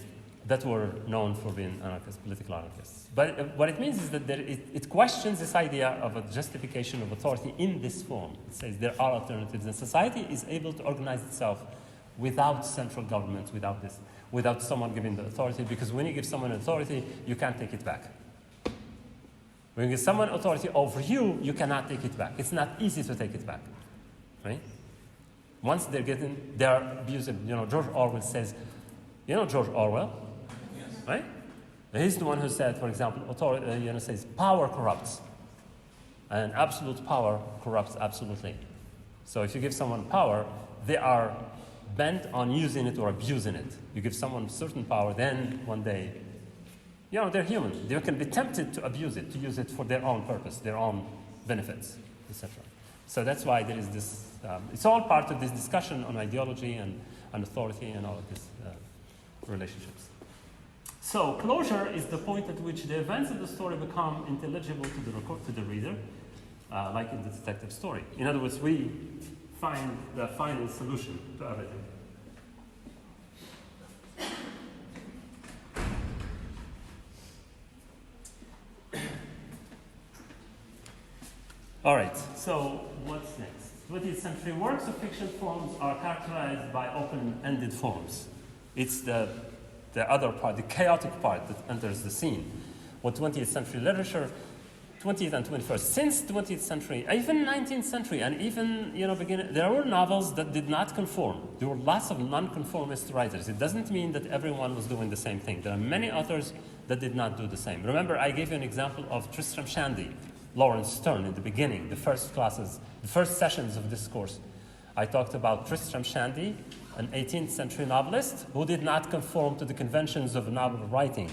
that were known for being anarchists, political anarchists. But what it means is that it questions this idea of a justification of authority in this form. It says there are alternatives, and society is able to organize itself without central government, without someone giving the authority, because when you give someone authority, you can't take it back. When you give someone authority over you, you cannot take it back. It's not easy to take it back, right? Once they are abusing. You know, George Orwell says, you know George Orwell, Yes. right? He's the one who said, for example, says power corrupts, and absolute power corrupts absolutely. So if you give someone power, they are bent on using it or abusing it. You give someone certain power, then one day, they're human. They can be tempted to abuse it, to use it for their own purpose, their own benefits, etc. So that's why there is this. It's all part of this discussion on ideology and authority and all of these relationships. So closure is the point at which the events of the story become intelligible to the reader, like in the detective story. In other words, we find the final solution to everything. All right, so what's next? 20th century works of fiction forms are characterized by open-ended forms. It's the other part, the chaotic part that enters the scene. What 20th century literature, 20th and 21st, since 20th century, even 19th century, and even there were novels that did not conform. There were lots of non-conformist writers. It doesn't mean that everyone was doing the same thing. There are many authors that did not do the same. Remember, I gave you an example of Tristram Shandy, Lawrence Sterne in the beginning, the first sessions of this course. I talked about Tristram Shandy, an 18th century novelist who did not conform to the conventions of novel writing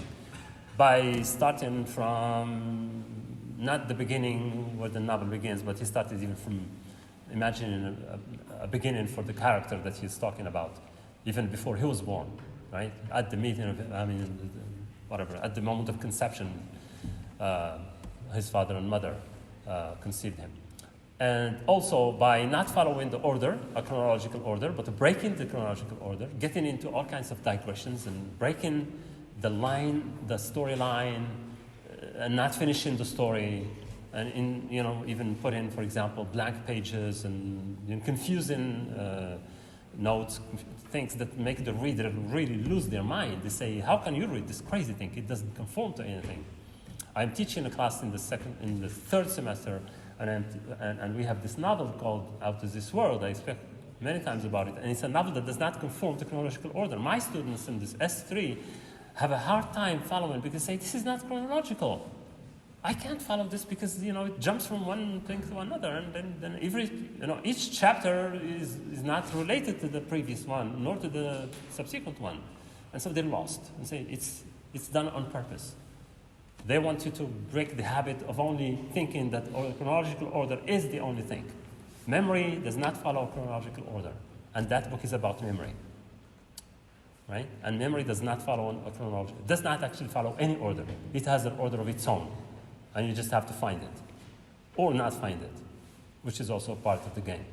by starting from not the beginning where the novel begins, but he started even from imagining a beginning for the character that he's talking about, even before he was born, right? At the meeting at the moment of conception, his father and mother conceived him. And also by not following the order, a chronological order, but breaking the chronological order, getting into all kinds of digressions and breaking the storyline, and not finishing the story, and even put in, for example, blank pages and confusing notes, things that make the reader really lose their mind. They say, "How can you read this crazy thing? It doesn't conform to anything." I'm teaching a class in the third semester, and we have this novel called Out of This World. I speak many times about it, and it's a novel that does not conform to chronological order. My students in this S3 have a hard time following because they say, "This is not chronological. I can't follow this because it jumps from one thing to another, and then each chapter is not related to the previous one nor to the subsequent one," and so they're lost and say it's done on purpose. They want you to break the habit of only thinking that chronological order is the only thing. Memory does not follow chronological order, and that book is about memory. Right? And memory does not follow a chronology. It does not actually follow any order. It has an order of its own. And you just have to find it. Or not find it, which is also part of the game.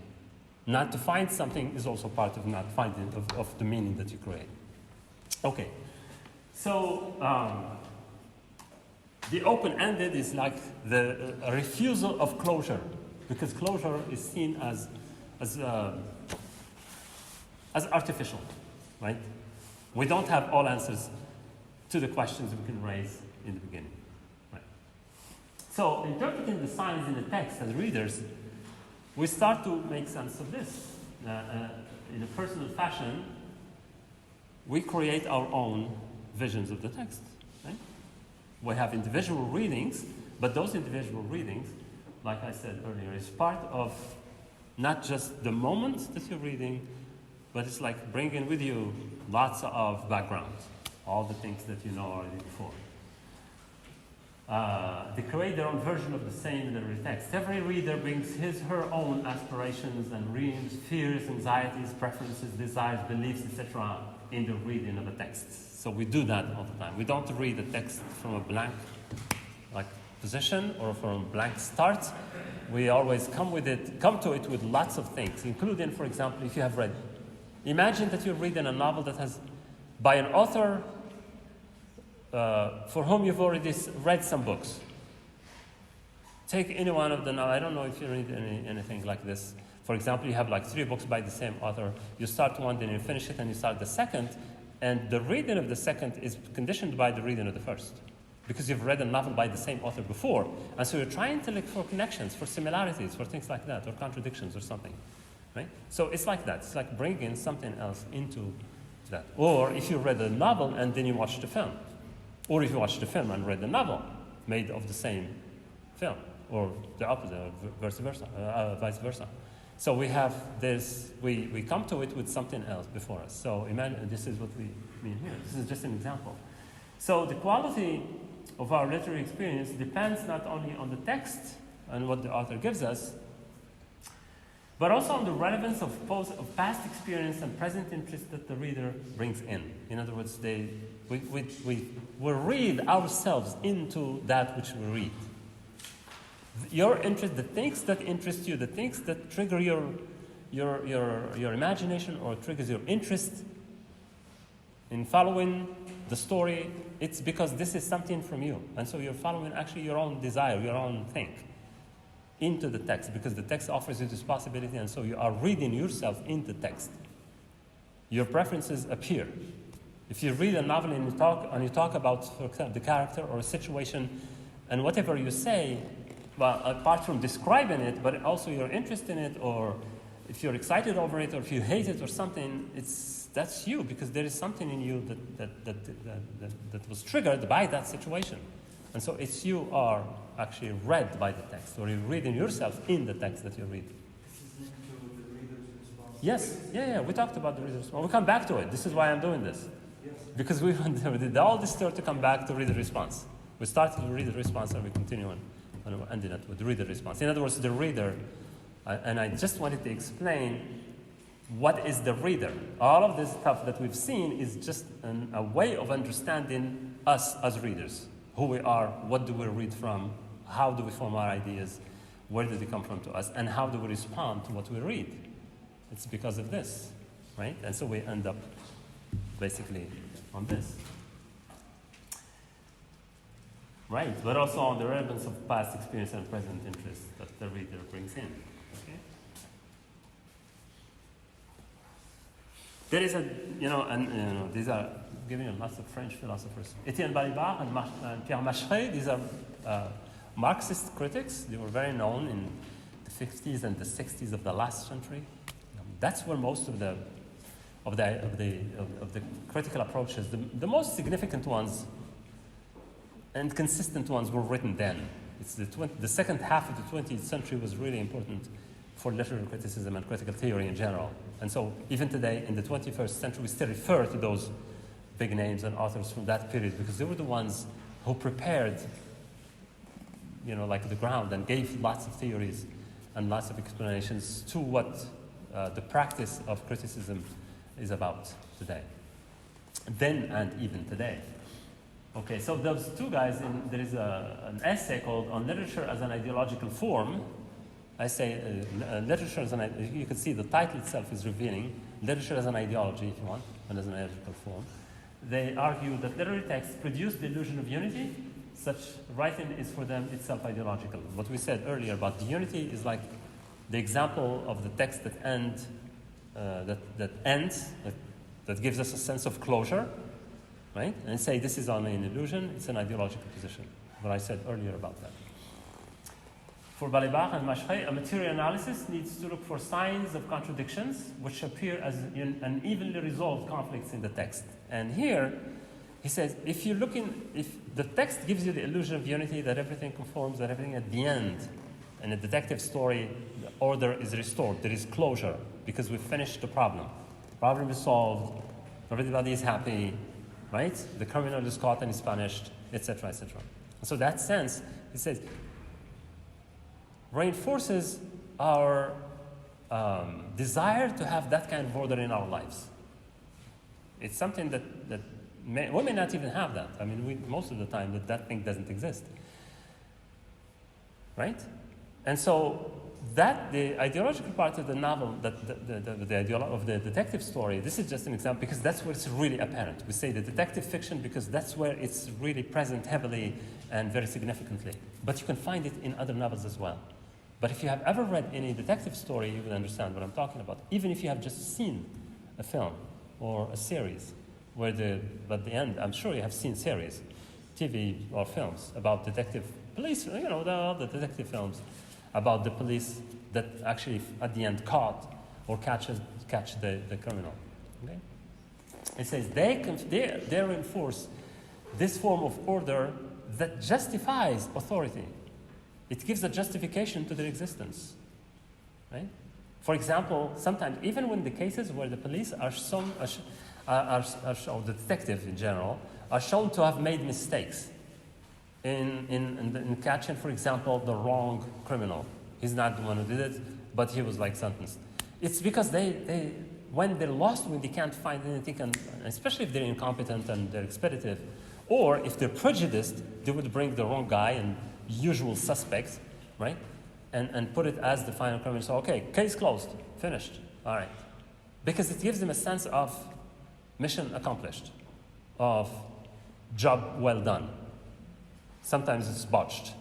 Not to find something is also part of not finding, of the meaning that you create. Okay. So, the open-ended is like a refusal of closure, because closure is seen as artificial, right? We don't have all answers to the questions we can raise in the beginning. Right. So, interpreting the signs in the text as readers, we start to make sense of this. In a personal fashion, we create our own visions of the text. Right? We have individual readings, but those individual readings, like I said earlier, is part of not just the moment that you're reading, but it's like bringing with you lots of background, all the things that you know already before. They create their own version of the same literary text. Every reader brings her own aspirations and dreams, fears, anxieties, preferences, desires, beliefs, etc. in the reading of a text. So we do that all the time. We don't read a text from a blank position or from a blank start. We always come to it with lots of things, including, for example, if you have read. Imagine that you're reading a novel that has, by an author for whom you've already read some books. Take any one of the novels. I don't know if you read anything like this. For example, you have like 3 books by the same author. You start one, then you finish it, and you start the second. And the reading of the second is conditioned by the reading of the first, because you've read a novel by the same author before. And so you're trying to look for connections, for similarities, for things like that, or contradictions or something. Right? So it's like that. It's like bringing something else into that. Or if you read a novel and then you watch the film. Or if you watch the film and read the novel made of the same film. Or the opposite, or vice versa. So we have this, we come to it with something else before us. So imagine, this is what we mean here. This is just an example. So the quality of our literary experience depends not only on the text and what the author gives us, but also on the relevance of past experience and present interest that the reader brings in. In other words, we read ourselves into that which we read. Your interest, the things that interest you, the things that trigger your imagination or triggers your interest in following the story, it's because this is something from you. And so you're following actually your own desire, your own thing into the text, because the text offers you this possibility, and so you are reading yourself in the text. Your preferences appear. If you read a novel and you talk about, for example, the character or a situation, and whatever you say, well, apart from describing it, but also your interest in it, or if you're excited over it, or if you hate it or something, that's you, because there is something in you that was triggered by that situation. And so it's you are actually read by the text, or you're reading yourself in the text that you read. This is linked to the reader's response. Yes, yeah, we talked about the reader's response. We'll come back to it. This is why I'm doing this. Yes. Because we did all this to come back to reader response. We started with reader response and we continue on, and we ended it with reader response. In other words, the reader, and I just wanted to explain what is the reader. All of this stuff that we've seen is just a way of understanding us as readers. Who we are, what do we read from, how do we form our ideas, where do they come from to us, and how do we respond to what we read. It's because of this, right? And so we end up basically on this. Right, but also on the relevance of past experience and present interest that the reader brings in. Okay? There is these are giving you lots of French philosophers. Etienne Balibar and Pierre Macheret, these are Marxist critics. They were very known in the 50s and the 60s of the last century. That's where most of the critical approaches, the most significant ones and consistent ones, were written then. It's the second half of the 20th century was really important for literary criticism and critical theory in general. And so even today, in the 21st century, we still refer to those big names and authors from that period, because they were the ones who prepared, like the ground, and gave lots of theories and lots of explanations to what the practice of criticism is about today. Then and even today. Okay, so those two guys, there is an essay called On Literature as an Ideological Form. I say literature as you can see the title itself is revealing, literature as an ideology, if you want, and as an ideological form. They argue that literary texts produce the illusion of unity. Such writing is for them itself ideological. What we said earlier about the unity is like the example of the text that ends, that gives us a sense of closure, right? And say this is only an illusion, it's an ideological position. What I said earlier about that. For Balibar and Macheret, a material analysis needs to look for signs of contradictions which appear as unevenly resolved conflicts in the text. And here, he says, if the text gives you the illusion of unity, that everything conforms, that everything at the end, in a detective story, the order is restored, there is closure, because we've finished the problem. The problem is solved, everybody is happy, right? The criminal is caught and is punished, etc., etc. So that sense, he says, reinforces our desire to have that kind of order in our lives. It's something that we may not even have that. I mean, most of the time that thing doesn't exist, right? And so the ideological part of the novel, of the detective story, this is just an example because that's where it's really apparent. We say the detective fiction because that's where it's really present heavily and very significantly. But you can find it in other novels as well. But if you have ever read any detective story, you will understand what I'm talking about. Even if you have just seen a film or a series, at the end, I'm sure you have seen series, TV or films about police, the detective films about the police that actually at the end caught or catch the criminal. Okay? It says they reinforce this form of order that justifies authority. It gives a justification to their existence, right? For example, sometimes even when the cases where the police are shown, the detective in general, are shown to have made mistakes in catching, for example, the wrong criminal. He's not the one who did it, but he was sentenced. It's because they when they're lost, when they can't find anything, and especially if they're incompetent and they're expeditive, or if they're prejudiced, they would bring the wrong guy and usual suspects, right? And put it as the final criminal. So, okay, case closed, finished. All right. Because it gives them a sense of mission accomplished, of job well done. Sometimes it's botched,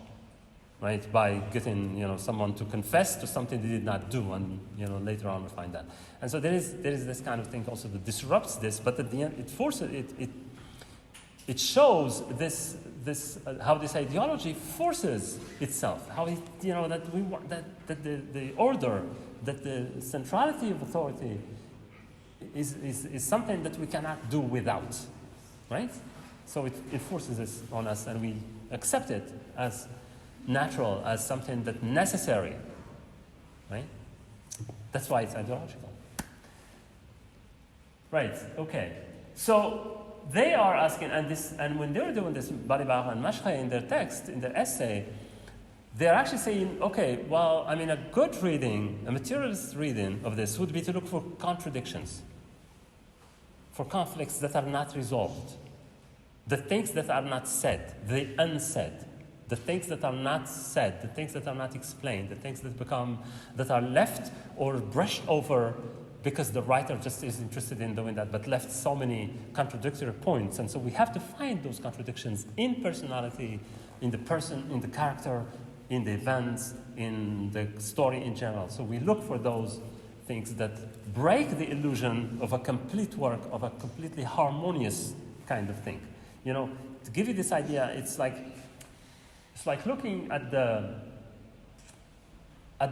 right? By getting someone to confess to something they did not do, and later on we find that. And so there is this kind of thing also that disrupts this, but at the end it forces it shows this how this ideology forces itself, how that we want that the order, that the centrality of authority is something that we cannot do without, right? So it forces this on us, and we accept it as natural, as something that's necessary, right? That's why it's ideological. Right, okay. So they are asking, and when they're doing this, Balibar and Mashkhay in their text, in their essay, they're actually saying, okay, well, I mean, a good reading, a materialist reading of this would be to look for contradictions, for conflicts that are not resolved, the things that are not said, the unsaid, the things that are not said, the things that are not explained, the things that are left or brushed over because the writer just is interested in doing that, but left so many contradictory points. And so we have to find those contradictions in personality, in the person, in the character, in the events, in the story in general. So we look for those things that break the illusion of a complete work, of a completely harmonious kind of thing. To give you this idea, it's like looking at the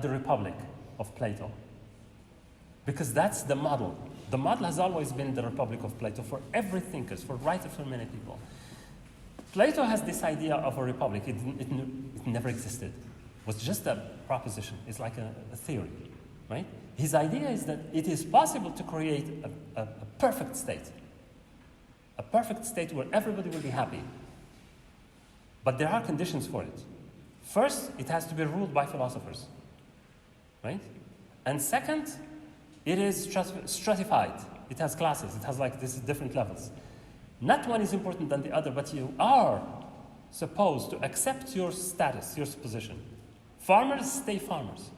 Republic of Plato. Because that's the model. The model has always been the Republic of Plato for every thinker, for writers, for many people. Plato has this idea of a republic. It never existed. It was just a proposition. It's like a theory, right? His idea is that it is possible to create a perfect state. A perfect state where everybody will be happy. But there are conditions for it. First, it has to be ruled by philosophers, right? And second, it is stratified. It has classes. It has these different levels. Not one is important than the other, but you are supposed to accept your status, your position. Farmers stay farmers.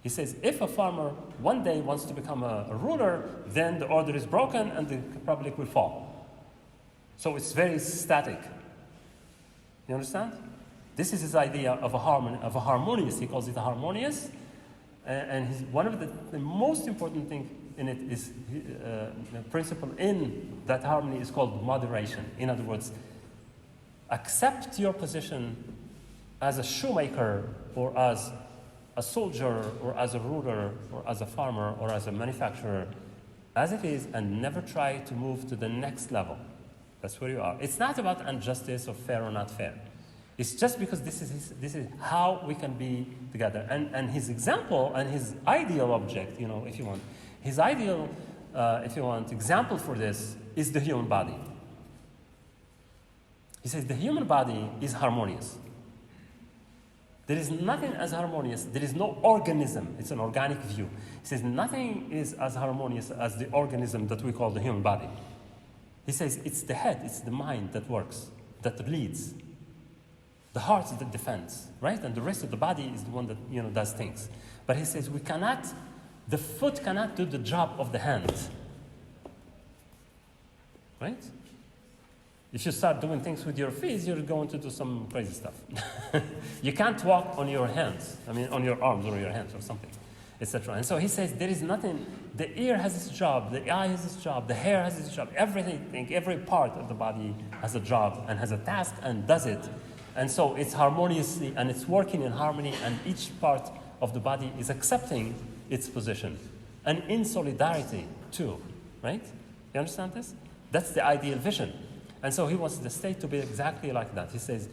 He says, if a farmer one day wants to become a ruler, then the order is broken and the republic will fall. So it's very static. You understand? This is his idea of a harmonious. He calls it a harmonious. And one of the most important thing in it is the principle in that harmony is called moderation. In other words, accept your position as a shoemaker or as a soldier or as a ruler or as a farmer or as a manufacturer as it is, and never try to move to the next level. That's where you are. It's not about injustice or fair or not fair. It's just because this is how we can be together. And his example and his ideal object, if you want, his ideal, if you want, example for this is the human body. He says the human body is harmonious. There is nothing as harmonious. There is no organism. It's an organic view. He says nothing is as harmonious as the organism that we call the human body. He says it's the head, it's the mind that works, that leads. The heart is the defense, right? And the rest of the body is the one that does things. But he says the foot cannot do the job of the hand, right? If you start doing things with your feet, you're going to do some crazy stuff. You can't walk on your hands, on your arms or your hands or something, etc. And so he says there is nothing, the ear has its job, the eye has its job, the hair has its job, everything, every part of the body has a job and has a task and does it. And so it's harmoniously and it's working in harmony, and each part of the body is accepting its position. And in solidarity too, right? You understand this? That's the ideal vision. And so he wants the state to be exactly like that. He says,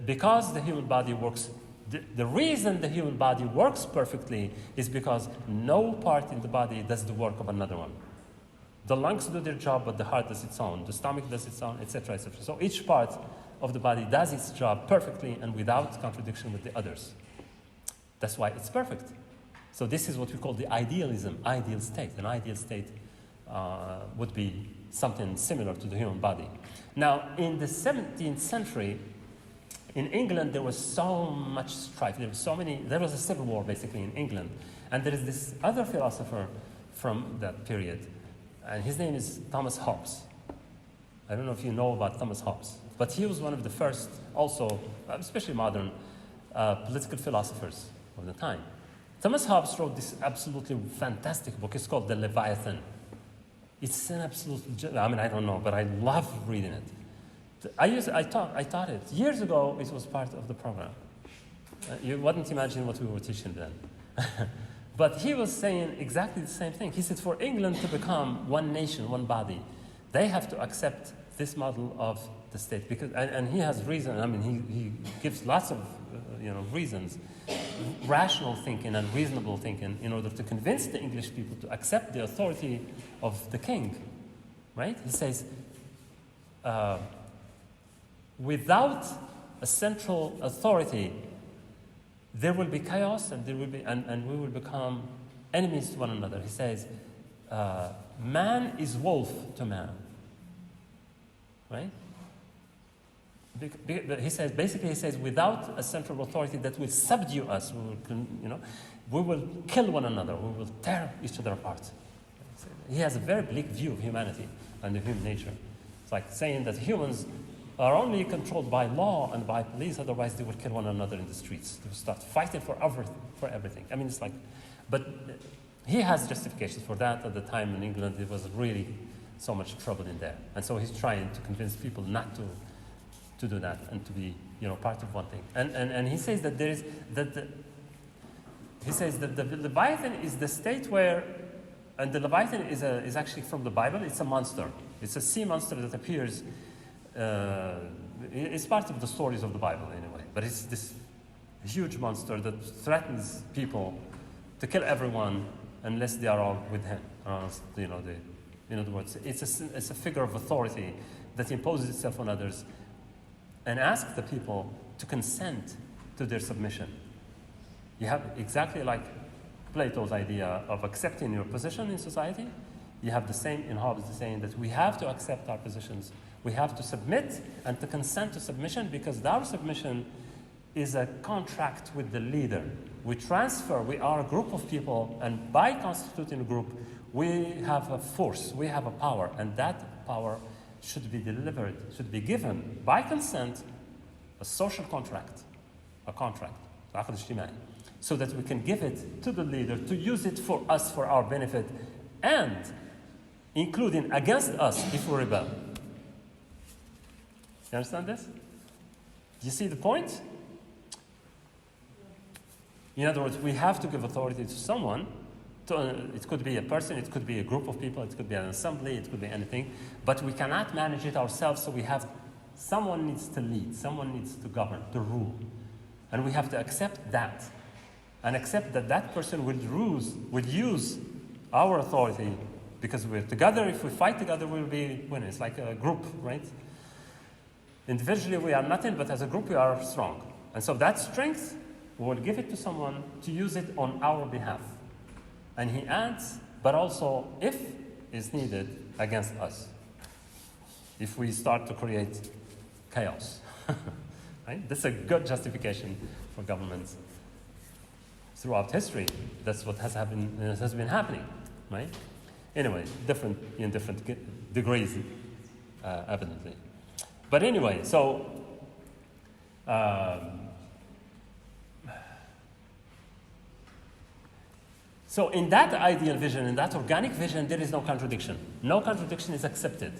because the human body works, the reason the human body works perfectly is because no part in the body does the work of another one. The lungs do their job, but the heart does its own. The stomach does its own, etc., etc. So each part of the body does its job perfectly and without contradiction with the others. That's why it's perfect. So this is what we call the ideal state. An ideal state would be something similar to the human body. Now, in the 17th century, in England, there was so much strife. There was a civil war, basically, in England. And there is this other philosopher from that period. And his name is Thomas Hobbes. I don't know if you know about Thomas Hobbes, but he was one of the first, also, especially modern, political philosophers of the time. Thomas Hobbes wrote this absolutely fantastic book. It's called The Leviathan. It's an absolute, I don't know, but I love reading it. I taught it. Years ago, it was part of the program. You wouldn't imagine what we were teaching then. But he was saying exactly the same thing. He said for England to become one nation, one body, they have to accept this model of the state. Because, and he has reason, he gives lots of reasons, rational thinking and reasonable thinking in order to convince the English people to accept the authority of the king, right? He says, without a central authority, there will be chaos and we will become enemies to one another. He says, man is wolf to man, right? He says, without a central authority that will subdue us, we will kill one another, we will tear each other apart. He has a very bleak view of humanity and of human nature. It's like saying that humans are only controlled by law and by police, otherwise they would kill one another in the streets. They would start fighting for everything. But he has justifications for that. At the time in England, there was really so much trouble in there. And so he's trying to convince people not to do that and to be, part of one thing. And he says that the Leviathan is the state where, and the Leviathan is actually from the Bible. It's a monster. It's a sea monster that appears. It's part of the stories of the Bible anyway. But it's this huge monster that threatens people to kill everyone unless they are all with him. In other words, it's a figure of authority that imposes itself on others and asks the people to consent to their submission. You have exactly like Plato's idea of accepting your position in society. You have the same in Hobbes, the saying that we have to accept our positions. We have to submit and to consent to submission because our submission is a contract with the leader. We are a group of people, and by constituting a group, we have a force, we have a power, and that power should be delivered, should be given by consent, a social contract, so that we can give it to the leader to use it for us, for our benefit, and including against us if we rebel. You understand this? Do you see the point? In other words, we have to give authority to someone. It could be a person, it could be a group of people, it could be an assembly, it could be anything. But we cannot manage it ourselves, so someone needs to lead, someone needs to govern, to rule. And we have to accept that. And accept that that person will use our authority, because we're together. If we fight together, we'll be winners. It's like a group, right? Individually, we are nothing, but as a group, we are strong. And so that strength, we will give it to someone to use it on our behalf. And he adds, but also, if is needed, against us. If we start to create chaos. Right? That's a good justification for governments throughout history. That's what has been happening, right? Anyway, in different degrees, evidently. But anyway, so in that ideal vision, in that organic vision, there is no contradiction. No contradiction is accepted.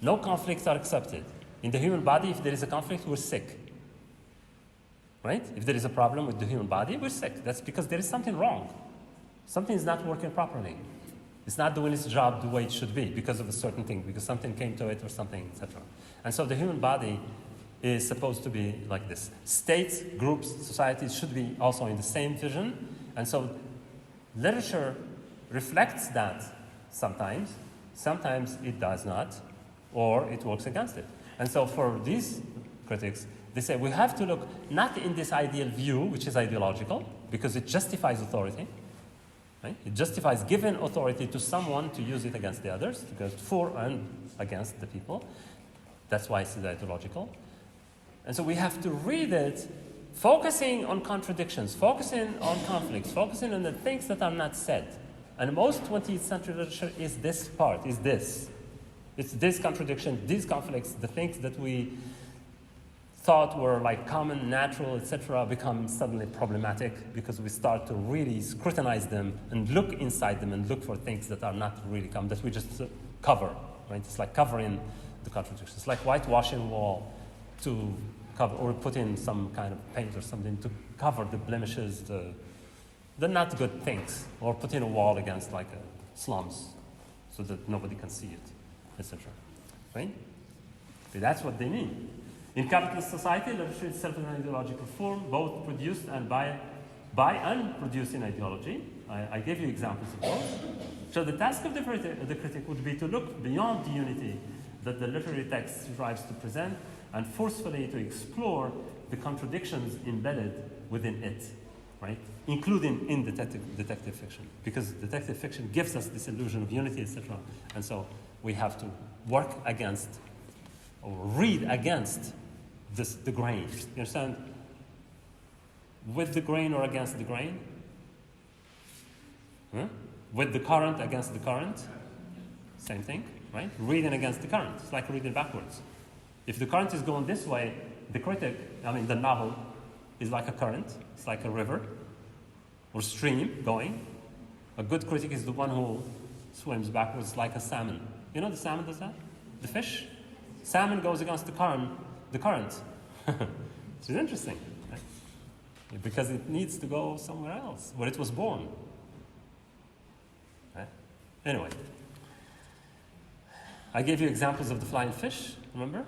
No conflicts are accepted. In the human body, if there is a conflict, we're sick. Right? If there is a problem with the human body, we're sick. That's because there is something wrong. Something is not working properly. It's not doing its job the way it should be because of a certain thing, because something came to it or something, etc. And so the human body is supposed to be like this. States, groups, societies should be also in the same vision. And so literature reflects that sometimes. Sometimes it does not, or it works against it. And so for these critics, they say we have to look not in this ideal view, which is ideological, because it justifies authority. Right? It justifies giving authority to someone to use it against the others, to go for and against the people. That's why it's ideological. And so we have to read it focusing on contradictions, focusing on conflicts, focusing on the things that are not said, And most 20th century literature is this part, is this. It's this contradiction, these conflicts, the things that we thought were like common, natural, etc., become suddenly problematic because we start to really scrutinize them and look inside them and look for things that are not really common, that we just cover, right? It's like covering the contradictions. It's like whitewashing a wall to cover, or put in some kind of paint or something to cover the blemishes, the not good things, or put in a wall against like slums so that nobody can see it, etc. Right? Okay, that's what they mean. In capitalist society, literature itself is an ideological form, both produced and by and produced in ideology. I gave you examples of those. So the task of the critic would be to look beyond the unity that the literary text strives to present and forcefully to explore the contradictions embedded within it, right? Including in detective fiction, because detective fiction gives us this illusion of unity, etc. And so we have to work against or read against the grain. You understand? With the grain or against the grain? Huh? With the current against the current? Same thing, right? Reading against the current. It's like reading backwards. If the current is going this way, the novel is like a current. It's like a river or stream going. A good critic is the one who swims backwards like a salmon. You know the salmon does that? The fish? Salmon goes against the current. Which is interesting, right? Because it needs to go somewhere else, where it was born. Right? Anyway, I gave you examples of the flying fish, remember?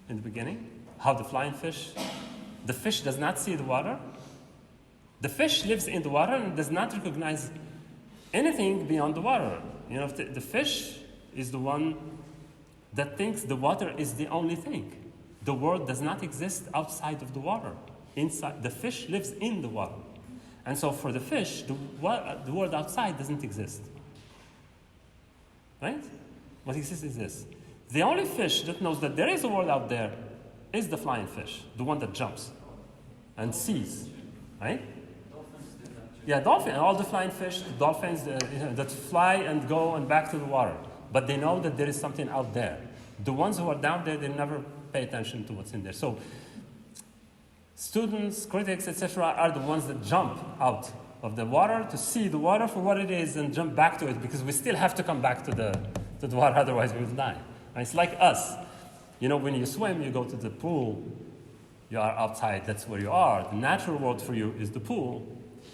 In the beginning, how the flying fish, the fish does not see the water. The fish lives in the water and does not recognize anything beyond the water. You know, the fish is the one that thinks the water is the only thing. The world does not exist outside of the water. Inside, the fish lives in the water. And so for the fish, the world outside doesn't exist. Right? What exists is this. The only fish that knows that there is a world out there is the flying fish, the one that jumps and sees. Right? Dolphins do that too. Yeah, dolphin, all the flying fish, the dolphins that fly and go and back to the water. But they know that there is something out there. The ones who are down there, they never pay attention to what's in there. So students, critics, etc. are the ones that jump out of the water to see the water for what it is and jump back to it, because we still have to come back to the water, otherwise we will die. And it's like us. You know, when you swim, you go to the pool, you are outside, that's where you are. The natural world for you is the pool,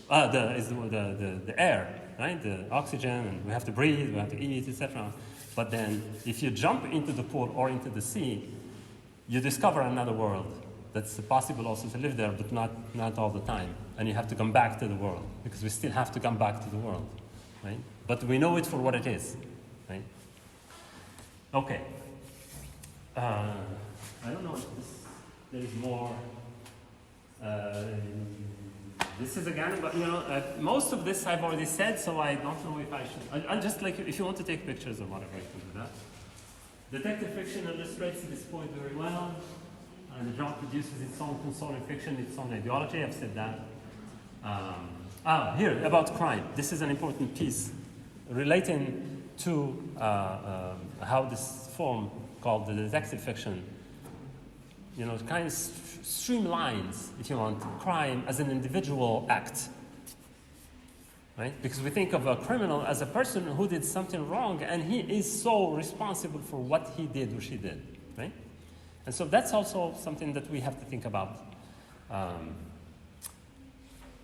the air, right? The oxygen, and we have to breathe, we have to eat, etc. But then if you jump into the pool or into the sea, you discover another world that's possible also to live there, but not all the time. And you have to come back to the world, because we still have to come back to the world, right? But we know it for what it is, right? Okay. I don't know if there is more. This is again, but most of this I've already said, so I don't know if I should. I'll just like, if you want to take pictures or whatever, you can do that. Detective fiction illustrates this point very well. And the genre produces its own consoling fiction, its own ideology. I've said that. Here, about crime. This is an important piece relating to how this form called the detective fiction, kind of streamlines, if you want, crime as an individual act. Right? Because we think of a criminal as a person who did something wrong, and he is so responsible for what he did or she did. Right? And so that's also something that we have to think about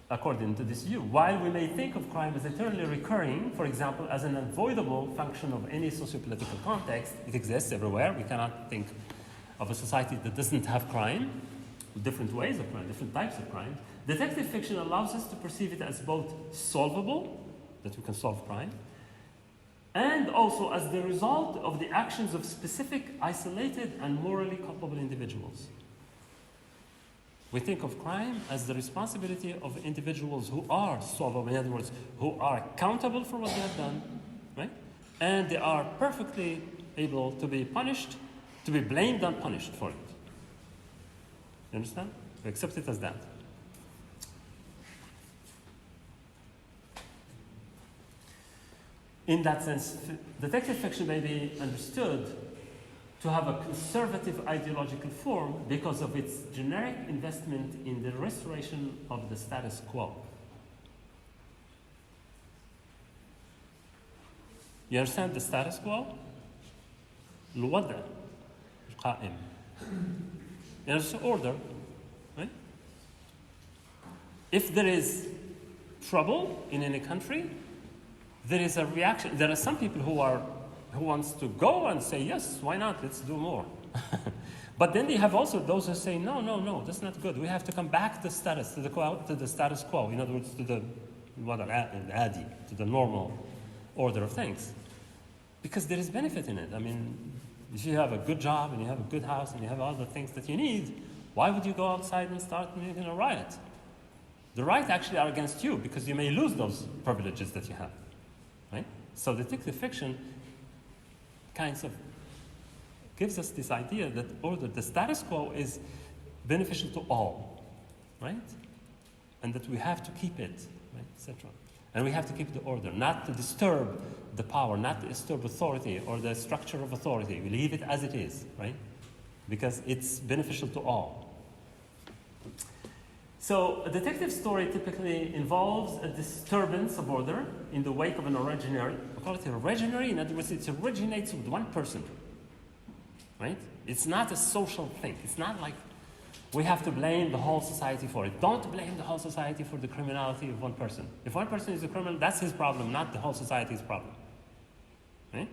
according to this view. While we may think of crime as eternally recurring, for example, as an unavoidable function of any socio-political context, it exists everywhere. We cannot think of a society that doesn't have crime, different ways of crime, different types of crime. Detective fiction allows us to perceive it as both solvable, that we can solve crime, and also as the result of the actions of specific, isolated, and morally culpable individuals. We think of crime as the responsibility of individuals who are solvable, in other words, who are accountable for what they have done, right? And they are perfectly able to be punished, to be blamed and punished for it. You understand? We accept it as that. in that sense, detective fiction may be understood to have a conservative ideological form because of its generic investment in the restoration of the status quo. You understand the status quo? الوضع القائم. You understand order, right? If there is trouble in any country, there is a reaction. There are some people who wants to go and say, yes, why not? Let's do more. But then they have also those who say, no, that's not good. We have to come back to the status quo. In other words, to the normal order of things. Because there is benefit in it. I mean, if you have a good job and you have a good house and you have all the things that you need, why would you go outside and start making a riot? The riot actually are against you because you may lose those privileges that you have, right? So detective fiction kinds of gives us this idea that order, the status quo is beneficial to all, right? And that we have to keep it, right, etc. And we have to keep the order, not to disturb the power, not to disturb authority or the structure of authority. We leave it as it is, right? Because it's beneficial to all. So a detective story typically involves a disturbance of order in the wake of an originary. We call it originary. In other words, it originates with one person, right? It's not a social thing. It's not like we have to blame the whole society for it. Don't blame the whole society for the criminality of one person. If one person is a criminal, that's his problem, not the whole society's problem. Right?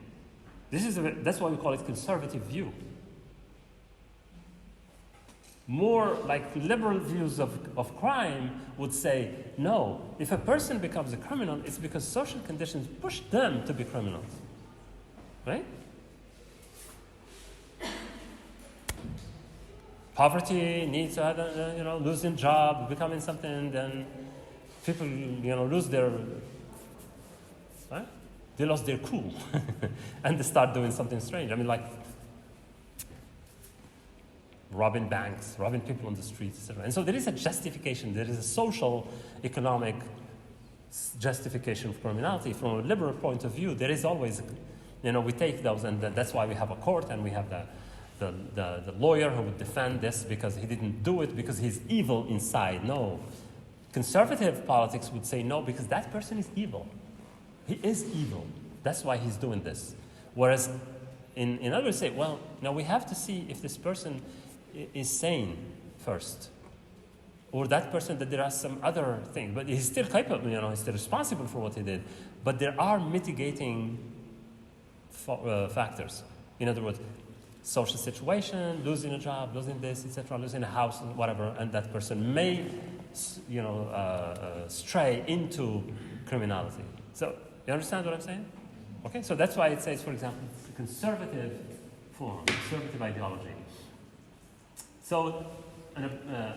That's why we call it conservative view. More like liberal views of crime would say, no, if a person becomes a criminal, it's because social conditions push them to be criminals. Right? Poverty, needs to have, losing job, becoming something, then people, lose their, right? They lost their cool, and they start doing something strange. I mean, like robbing banks, robbing people on the streets, etc. And so there is a justification. There is a social, economic justification of criminality. From a liberal point of view, there is always, we take those, and that's why we have a court, and we have the lawyer who would defend this because he didn't do it because he's evil inside. No. Conservative politics would say no because that person is evil. He is evil. That's why he's doing this. Whereas in other words say, well, we have to see if this person is sane first. Or that person that there are some other things. But he's still capable, he's still responsible for what he did. But there are mitigating factors. In other words, social situation, losing a job, losing this, etc., losing a house, whatever, and that person may, stray into criminality. So, you understand what I'm saying? Okay, so that's why it says, for example, conservative form, conservative ideology. So,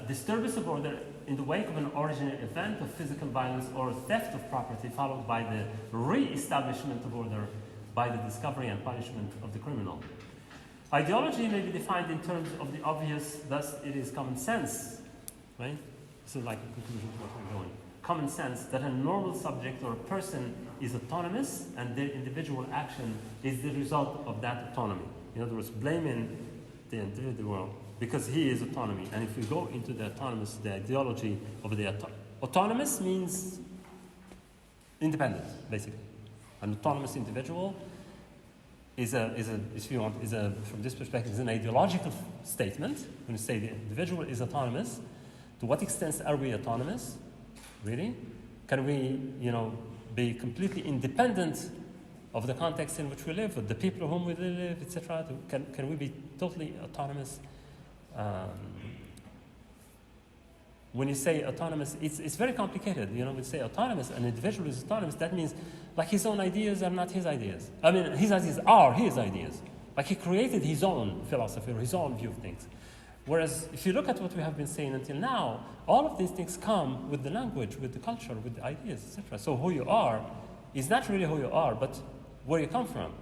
disturbance of order in the wake of an original event of physical violence or theft of property, followed by the re-establishment of order by the discovery and punishment of the criminal. Ideology may be defined in terms of the obvious, thus it is common sense, right? This is like a conclusion to what we're going. Common sense that a normal subject or a person is autonomous and their individual action is the result of that autonomy. In other words, blaming the individual because he is autonomy. And if we go into the ideology of the autonomous means independent, basically. An autonomous individual is from this perspective, is an ideological statement. When you say the individual is autonomous, to what extent are we autonomous? Really? Can we, be completely independent of the context in which we live, with the people whom we live, etc.? Can we be totally autonomous? When you say autonomous, it's very complicated. When you say autonomous, an individual is autonomous, that means like his own ideas are not his ideas. I mean, his ideas are his ideas. Like he created his own philosophy or his own view of things. Whereas if you look at what we have been saying until now, all of these things come with the language, with the culture, with the ideas, etc. So who you are is not really who you are, but where you come from,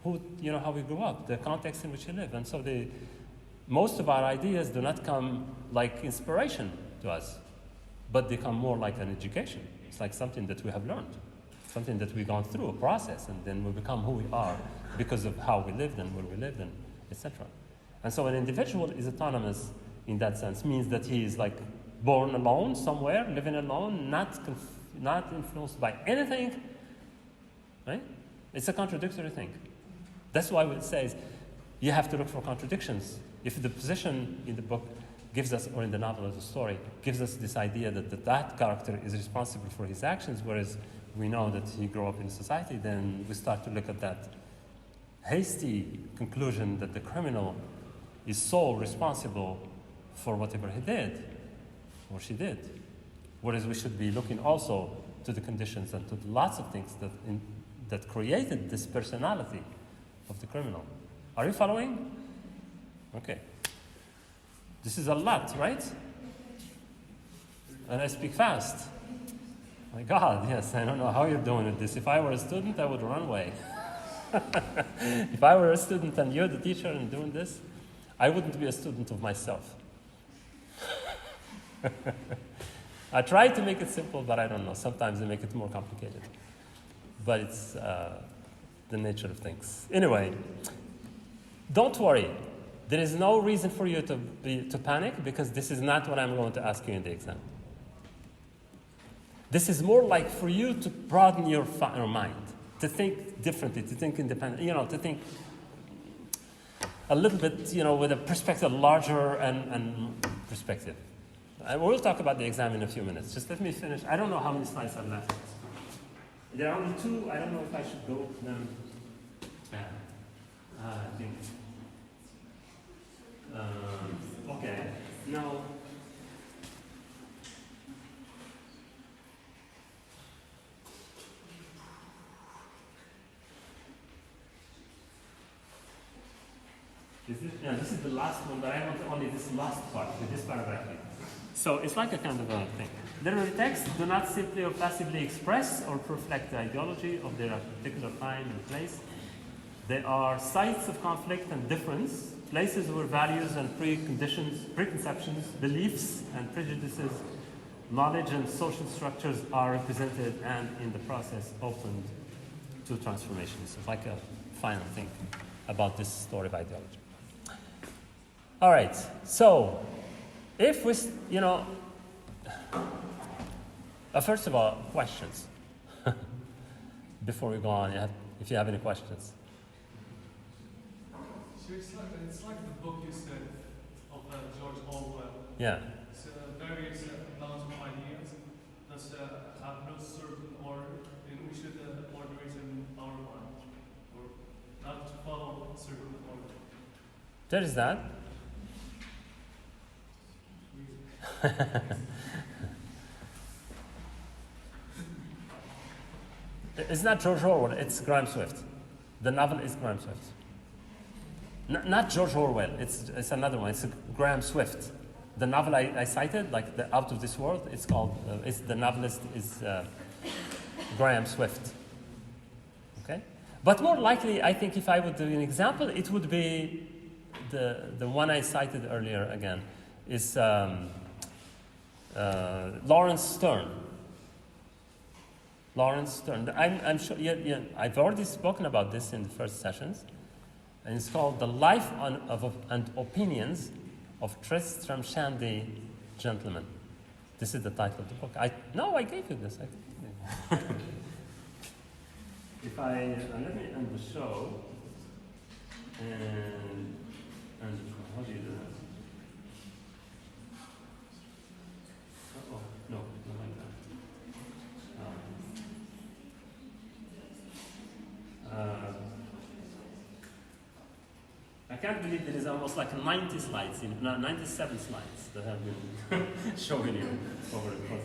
how we grew up, the context in which you live. And so most of our ideas do not come like inspiration to us, but they come more like an education. It's like something that we have learned. something that we've gone through a process, and then we become who we are because of how we lived and where we lived, and etc. And so an individual is autonomous in that sense, means that he is like born alone somewhere, living alone, not influenced by anything, right? It's a contradictory thing. That's why it says you have to look for contradictions. If the position in the book gives us, or in the novel or the story, gives us this idea that character is responsible for his actions, whereas we know that he grew up in society, then we start to look at that hasty conclusion that the criminal is sole responsible for whatever he did or she did. Whereas we should be looking also to the conditions and to lots of things that created this personality of the criminal. Are you following? Okay. This is a lot, right? And I speak fast. My God, yes, I don't know how you're doing with this. If I were a student, I would run away. If I were a student and you're the teacher and doing this, I wouldn't be a student of myself. I try to make it simple, but I don't know. Sometimes they make it more complicated. But it's the nature of things. Anyway, don't worry. There is no reason for you to panic, because this is not what I'm going to ask you in the exam. This is more like for you to broaden your mind, to think differently, to think independently, to think a little bit, with a perspective larger and perspective. We'll talk about the exam in a few minutes. Just let me finish. I don't know how many slides I've left. There are only 2. I don't know if I should go to them. I think. Okay. Now. This is the last one, but I want only this last part, with this paragraph here. So it's like a kind of a thing. Literary texts do not simply or passively express or reflect the ideology of their particular time and place. They are sites of conflict and difference, places where values and preconceptions, beliefs and prejudices, knowledge and social structures are represented and in the process opened to transformation. So it's like a final thing about this story of ideology. All right, so if we, first of all, questions. Before we go on, if you have any questions. So it's like the book you said of George Orwell. Yeah. It's various amounts of ideas that have no certain order, and we should order it in our mind, or not to follow a certain order. There is that. It's not George Orwell, it's Graham Swift. The novel is Graham Swift. Not George Orwell, it's another one, it's Graham Swift. The novel I cited, like the Out of This World, it's called, the novelist is Graham Swift. Okay? But more likely, I think if I would do an example, it would be the one I cited earlier again, is Lawrence Stern. Lawrence Stern. I'm sure, I've already spoken about this in the first sessions, and it's called The Life and Opinions of Tristram Shandy, Gentleman. This is the title of the book. I gave you this. If I let me end the show, and how do you do that? No, not like that. I can't believe there is almost like 90 slides, 97 slides that have been showing you over the course.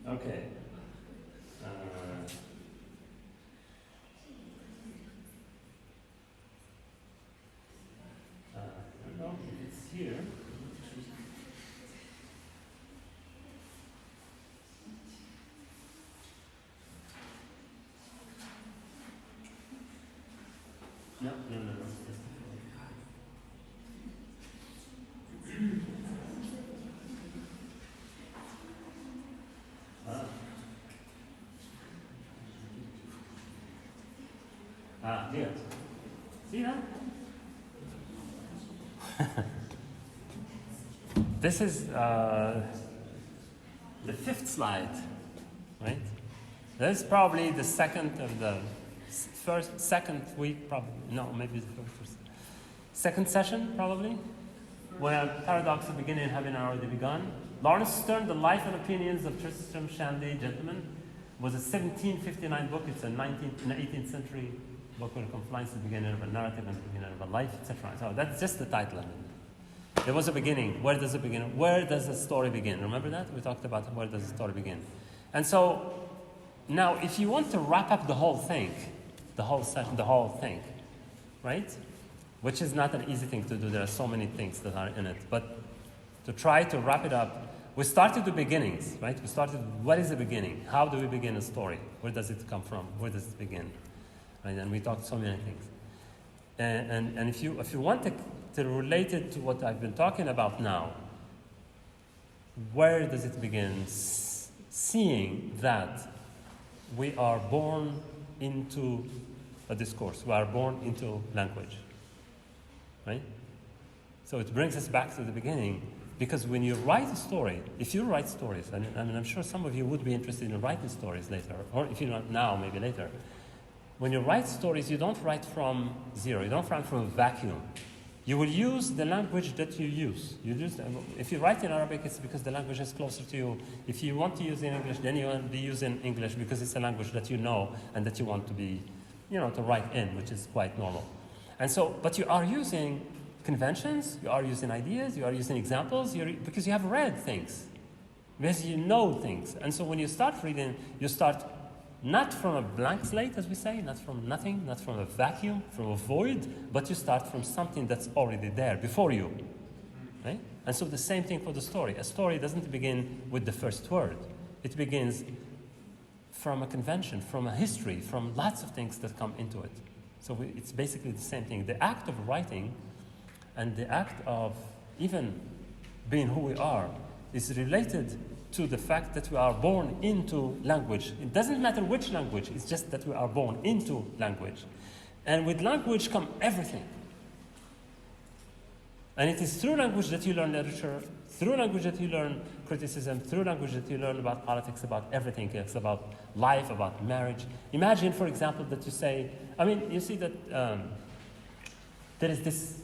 Okay. I don't know if it's here. No. Here. See that? This is the fifth slide, right? This is probably the second of the second week, probably. No, maybe the first. Second session, probably, where Paradox of Beginning and Having Already Begun. Lawrence Stern, The Life and Opinions of Tristram Shandy, Gentleman, was a 1759 book. It's a 18th century book where it confines the beginning of a narrative and the beginning of a life, etc. So that's just the title. There was a beginning. Where does it begin? Where does the story begin? Remember that? We talked about where does the story begin. And so now if you want to wrap up the whole thing, the whole session, the whole thing, right? Which is not an easy thing to do. There are so many things that are in it. But to try to wrap it up, we started the beginnings, right? We started, what is the beginning? How do we begin a story? Where does it come from? Where does it begin? Right? And we talked so many things. And if you want to relate it to what I've been talking about now, where does it begin? Seeing that we are born into a discourse. We are born into language. Right? So it brings us back to the beginning, because when you write a story, if you write stories, and I'm sure some of you would be interested in writing stories later, or if you're not now, maybe later. When you write stories, you don't write from zero. You don't write from a vacuum. You will use the language that you use. If you write in Arabic, it's because the language is closer to you. If you want to use in English, then you want to be using English because it's a language that you know and that you want to be, to write in, which is quite normal. And so, but you are using conventions, you are using ideas, you are using examples, because you have read things, because you know things. And so when you start reading, you start not from a blank slate, as we say, not from nothing, not from a vacuum, from a void, but you start from something that's already there before you. Right? And so the same thing for the story. A story doesn't begin with the first word. It begins from a convention, from a history, from lots of things that come into it. So it's basically the same thing. The act of writing and the act of even being who we are is related to the fact that we are born into language. It doesn't matter which language, it's just that we are born into language. And with language come everything. And it is through language that you learn literature, through language that you learn criticism, through language that you learn about politics, about everything. It's about life, about marriage. Imagine, for example, that you say, you see that there is this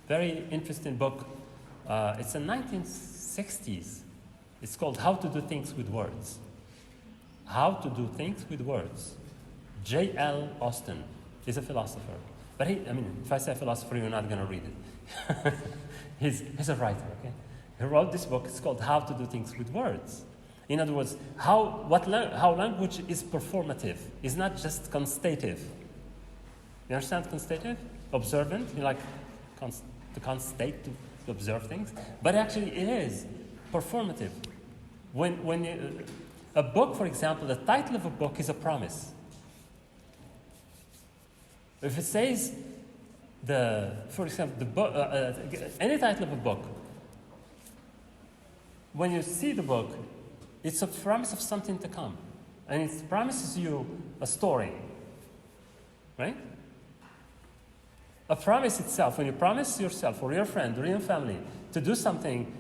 very interesting book. It's in 1960s. It's called How to Do Things with Words. How to Do Things with Words. J.L. Austin is a philosopher. But if I say philosopher, you're not going to read it. he's a writer, okay? He wrote this book. It's called How to Do Things with Words. In other words, how language is performative. It's not just constative. You understand constative? Observant. You like to constate, to observe things. But actually it is performative. When a book, for example, the title of a book is a promise. If it says, for example, the book, any title of a book, when you see the book, it's a promise of something to come. And it promises you a story. Right? A promise itself, when you promise yourself or your friend or your family to do something,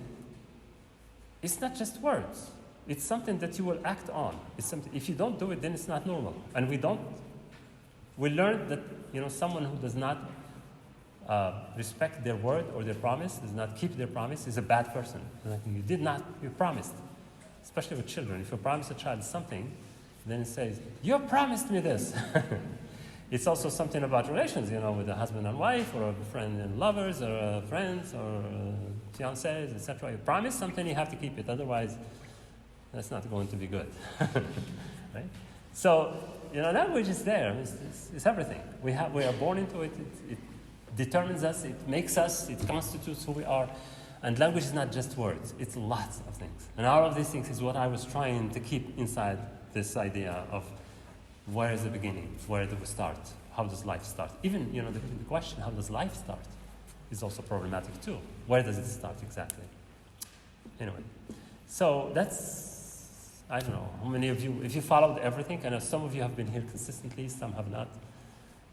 it's not just words. It's something that you will act on. It's something, if you don't do it, then it's not normal. And we learned that, someone who does not respect their word or their promise, does not keep their promise, is a bad person. Like you promised. Especially with children. If you promise a child something, then it says, you promised me this. It's also something about relations, with a husband and wife, or a friend and lovers, or friends, or fiancés, etc. You promise something, you have to keep it. Otherwise, that's not going to be good. Right? So, language is there. It's everything. We are born into it. It determines us. It makes us. It constitutes who we are. And language is not just words. It's lots of things. And all of these things is what I was trying to keep inside this idea of where is the beginning? Where do we start? How does life start? Even, the question, how does life start, is also problematic too. Where does it start exactly? Anyway, so that's, I don't know, how many of you, if you followed everything, I know some of you have been here consistently, some have not.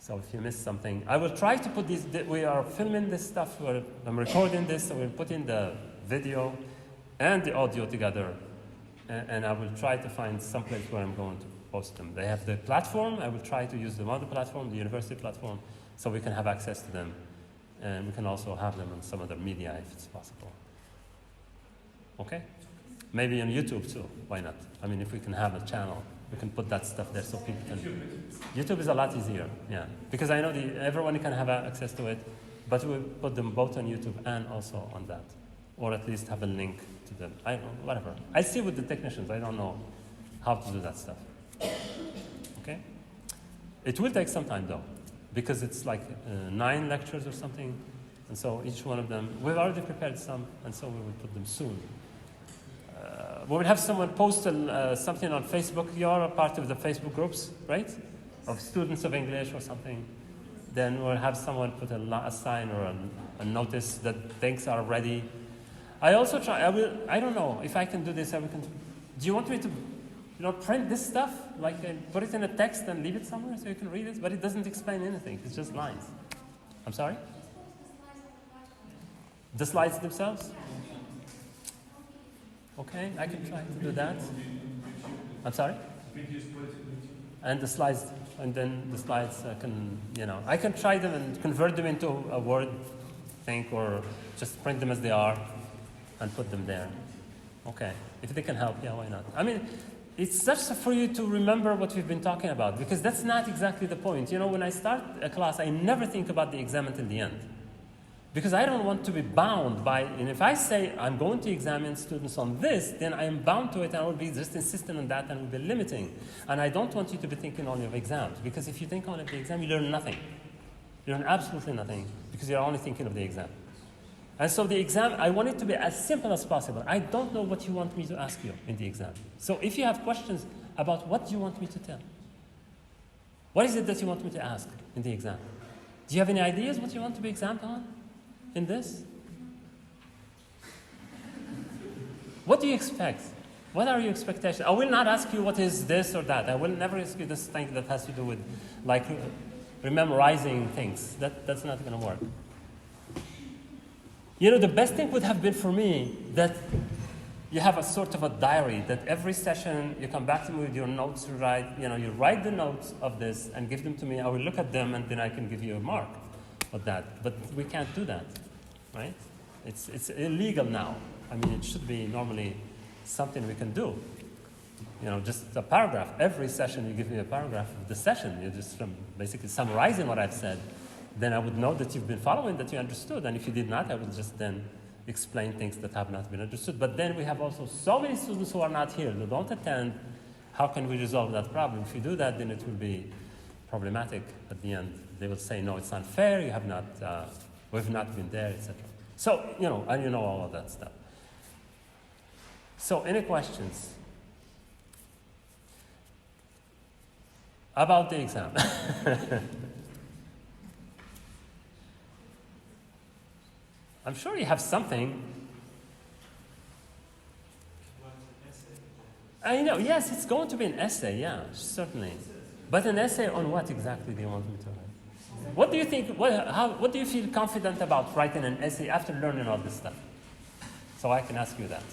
So if you miss something, I will try to put these, we are filming this stuff, I'm recording this, so we'll put in the video and the audio together, and I will try to find some place where I'm going to post them. They have the platform, I will try to use them on the platform, the university platform, so we can have access to them, and we can also have them on some other media if it's possible. Okay? Maybe on YouTube too, why not? I mean, if we can have a channel, we can put that stuff there so people can... YouTube is a lot easier, yeah. Because I know everyone can have access to it, but we'll put them both on YouTube and also on that. Or at least have a link to them. I don't know, whatever. I see with the technicians, I don't know how to do that stuff. Okay? It will take some time though, because it's like 9 lectures or something, and so each one of them, we've already prepared some, and so we will put them soon. We will have someone post something on Facebook. You're a part of the Facebook groups, right? Of students of English or something. Then we'll have someone put a sign or a notice that things are ready. I also try, I don't know if I can do this. Do you want me to print this stuff? Like put it in a text and leave it somewhere so you can read it? But it doesn't explain anything. It's just lines. I'm sorry? The slides themselves? Okay, I can try to do that. I'm sorry? And the slides, and then the slides I can try them and convert them into a Word thing or just print them as they are and put them there. Okay, if they can help, yeah, why not? I mean, it's just for you to remember what we've been talking about, because that's not exactly the point. You know, when I start a class, I never think about the exam until the end. Because I don't want to be bound by, and if I say I'm going to examine students on this, then I am bound to it and I will be just insistent on that and will be limiting. And I don't want you to be thinking only of exams, because if you think only of the exam, you learn nothing. You learn absolutely nothing, because you're only thinking of the exam. And so the exam, I want it to be as simple as possible. I don't know what you want me to ask you in the exam. So if you have questions about what you want me to tell, what is it that you want me to ask in the exam? Do you have any ideas what you want to be examined on? In this? What do you expect? What are your expectations? I will not ask you what is this or that. I will never ask you this thing that has to do with like memorizing things. That's not going to work. You know, the best thing would have been for me that you have a sort of a diary, that every session you come back to me with your notes, you write the notes of this and give them to me. I will look at them and then I can give you a mark of that. But we can't do that. Right? It's illegal now. I mean, it should be normally something we can do. You know, just a paragraph. Every session you give me a paragraph of the session. You're just basically summarizing what I've said. Then I would know that you've been following, that you understood. And if you did not, I would just then explain things that have not been understood. But then we have also so many students who are not here, who don't attend. How can we resolve that problem? If you do that, then it will be problematic at the end. They will say, no, it's not fair, you have not... we've not been there, etc. So, and you know all of that stuff. So, any questions about the exam? I'm sure you have something. I know, yes, it's going to be an essay, yeah, certainly. But an essay on what exactly do you want me to write? What do you think, what do you feel confident about writing an essay after learning all this stuff? So I can ask you that.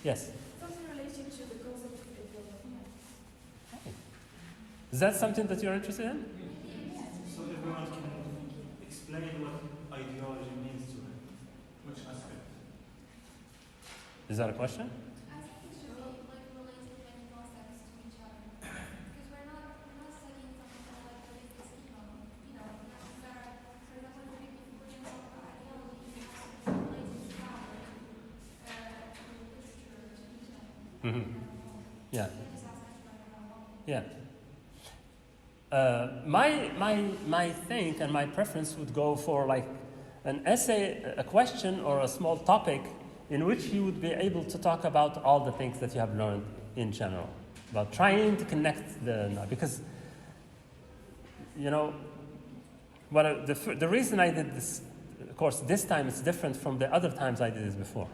Yes? Something related to the concept of development. Hey. Is that something that you're interested in? So everyone can explain what ideology means to them. Which aspect? Is that a question? I think it should be like related many concepts to each other. Because we're not studying something like the business schema. For example, if we're going to talk about ideology, it has to be related to power, to literature, to each other. Mm-hmm. Yeah. Yeah. My thing and my preference would go for like an essay, a question or a small topic in which you would be able to talk about all the things that you have learned in general, about trying to connect because the reason I did this course this time is different from the other times I did it before,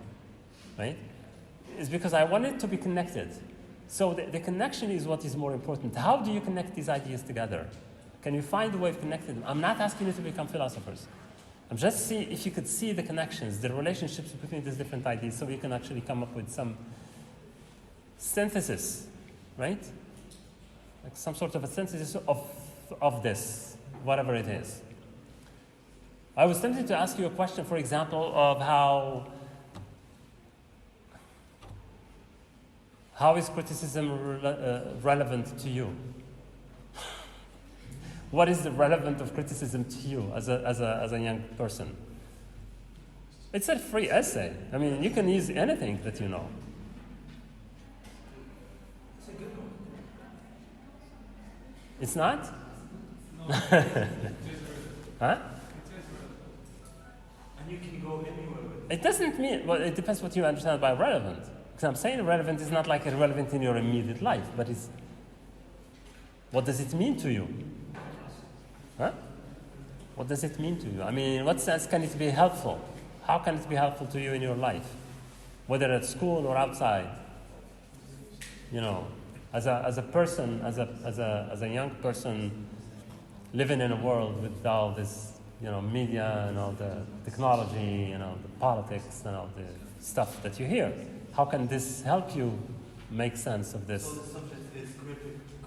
right? Is because I wanted to be connected. So the connection is what is more important. How do you connect these ideas together? Can you find a way of connecting them? I'm not asking you to become philosophers. I'm just see if you could see the connections, the relationships between these different ideas, so you can actually come up with some synthesis, right? Like some sort of a synthesis of this, whatever it is. I was tempted to ask you a question, for example, of how is criticism relevant to you? What is the relevance of criticism to you as a young person? It's a free essay. I mean, you can use anything that you know. It's a good one. It's not? No, it is relevant. Huh? It is relevant. And you can go anywhere with it. It doesn't mean, well, it depends what you understand by relevant. Because I'm saying relevant is not like irrelevant in your immediate life, but it's, what does it mean to you? Huh? What does it mean to you? I mean, in what sense can it be helpful? How can it be helpful to you in your life? Whether at school or outside? You know, as a person, as a young person living in a world with all this, you know, media and all the technology and all the politics and all the stuff that you hear, how can this help you make sense of this? So the subject is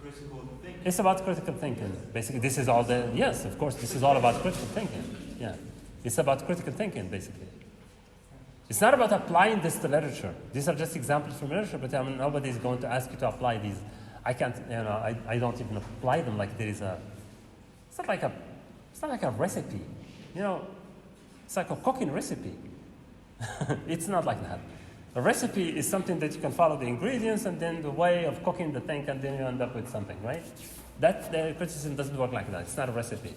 critical thinking. It's about critical thinking. Basically, this is all the, yes, of course, this is all about critical thinking. Yeah. It's about critical thinking, basically. It's not about applying this to literature. These are just examples from literature, but I mean, nobody is going to ask you to apply these. I can't, you know, I don't even apply them like there is a, it's not like a recipe. You know, it's like a cooking recipe. It's not like that. A recipe is something that you can follow the ingredients and then the way of cooking the thing, and then you end up with something, right? That the criticism doesn't work like that. It's not a recipe.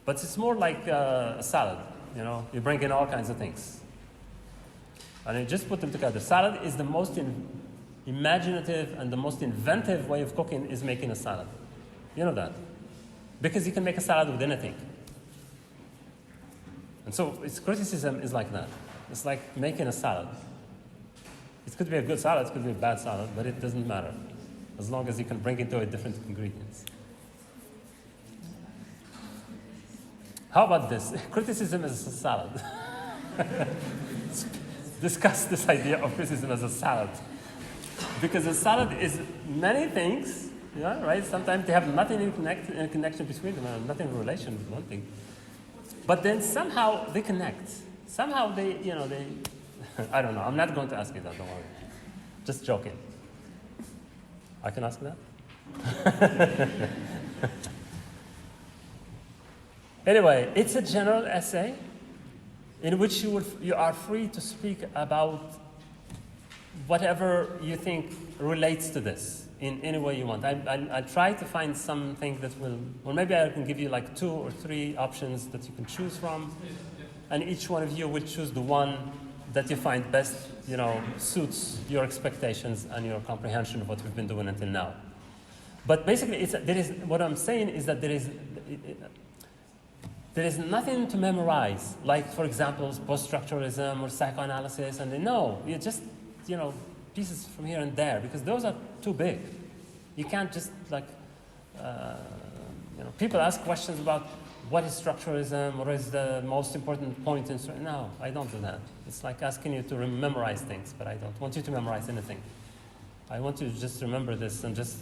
But it's more like a salad, you know? You bring in all kinds of things. And you just put them together. Salad is the most imaginative and the most inventive way of cooking is making a salad. You know that. Because you can make a salad with anything. And so its criticism is like that. It's like making a salad. It could be a good salad, it could be a bad salad, but it doesn't matter. As long as you can bring into it different ingredients. How about this? Criticism is a salad. Discuss this idea of criticism as a salad. Because a salad is many things, yeah, right? Sometimes they have nothing in connection between them, and nothing in relation with one thing. But then somehow they connect. Somehow they, you know, they, I don't know. I'm not going to ask you that, don't worry. Just joking. I can ask that? Anyway, it's a general essay in which you are free to speak about whatever you think relates to this in any way you want. I'll try to find something that will, or maybe I can give you like 2 or 3 options that you can choose from, and each one of you will choose the one that you find best, you know, suits your expectations and your comprehension of what we've been doing until now. But basically, what I'm saying is that there is nothing to memorize, like, for example, post-structuralism or psychoanalysis, and no, you just, you know, pieces from here and there, because those are too big. You can't just, like, you know, people ask questions about what is structuralism, what is the most important point in, no, I don't do that. It's like asking you to memorize things, but I don't want you to memorize anything. I want you to just remember this and just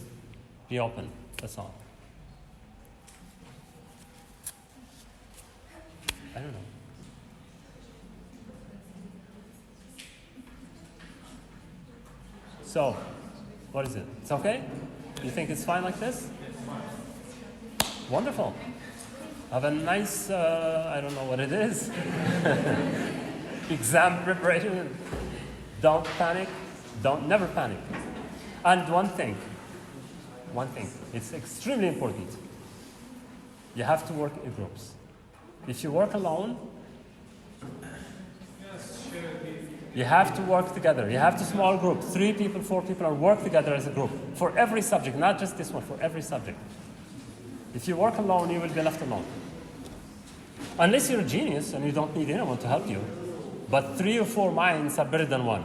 be open, that's all. I don't know. So, what is it? It's okay? You think it's fine like this? Wonderful. Have a nice, I don't know what it is, exam preparation. Don't panic. Never panic. And one thing, it's extremely important. You have to work in groups. If you work alone, you have to work together. You have to small group, 3 people, 4 people, or work together as a group for every subject, not just this one, for every subject. If you work alone, you will be left alone. Unless you're a genius and you don't need anyone to help you. But 3 or 4 minds are better than one.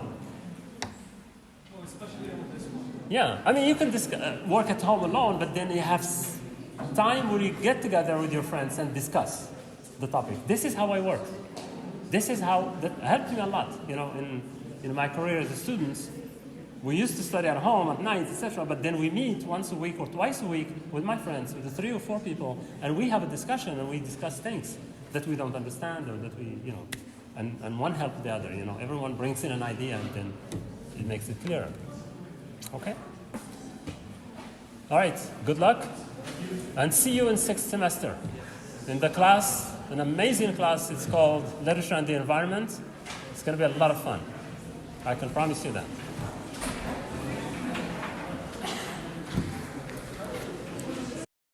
Well, especially on this one. Yeah, I mean, you can work at home alone, but then you have time where you get together with your friends and discuss the topic. This is how I work. This is how that helped me a lot. You know, in my career as a student, we used to study at home at night, etc. But then we meet once a week or twice a week with my friends, with the 3 or 4 people, and we have a discussion and we discuss things that we don't understand or that we, you know, and one helps the other. You know, everyone brings in an idea and then it makes it clearer. Okay? All right, good luck, and see you in 6th semester. In the class, an amazing class, it's called Literature and the Environment. It's going to be a lot of fun. I can promise you that.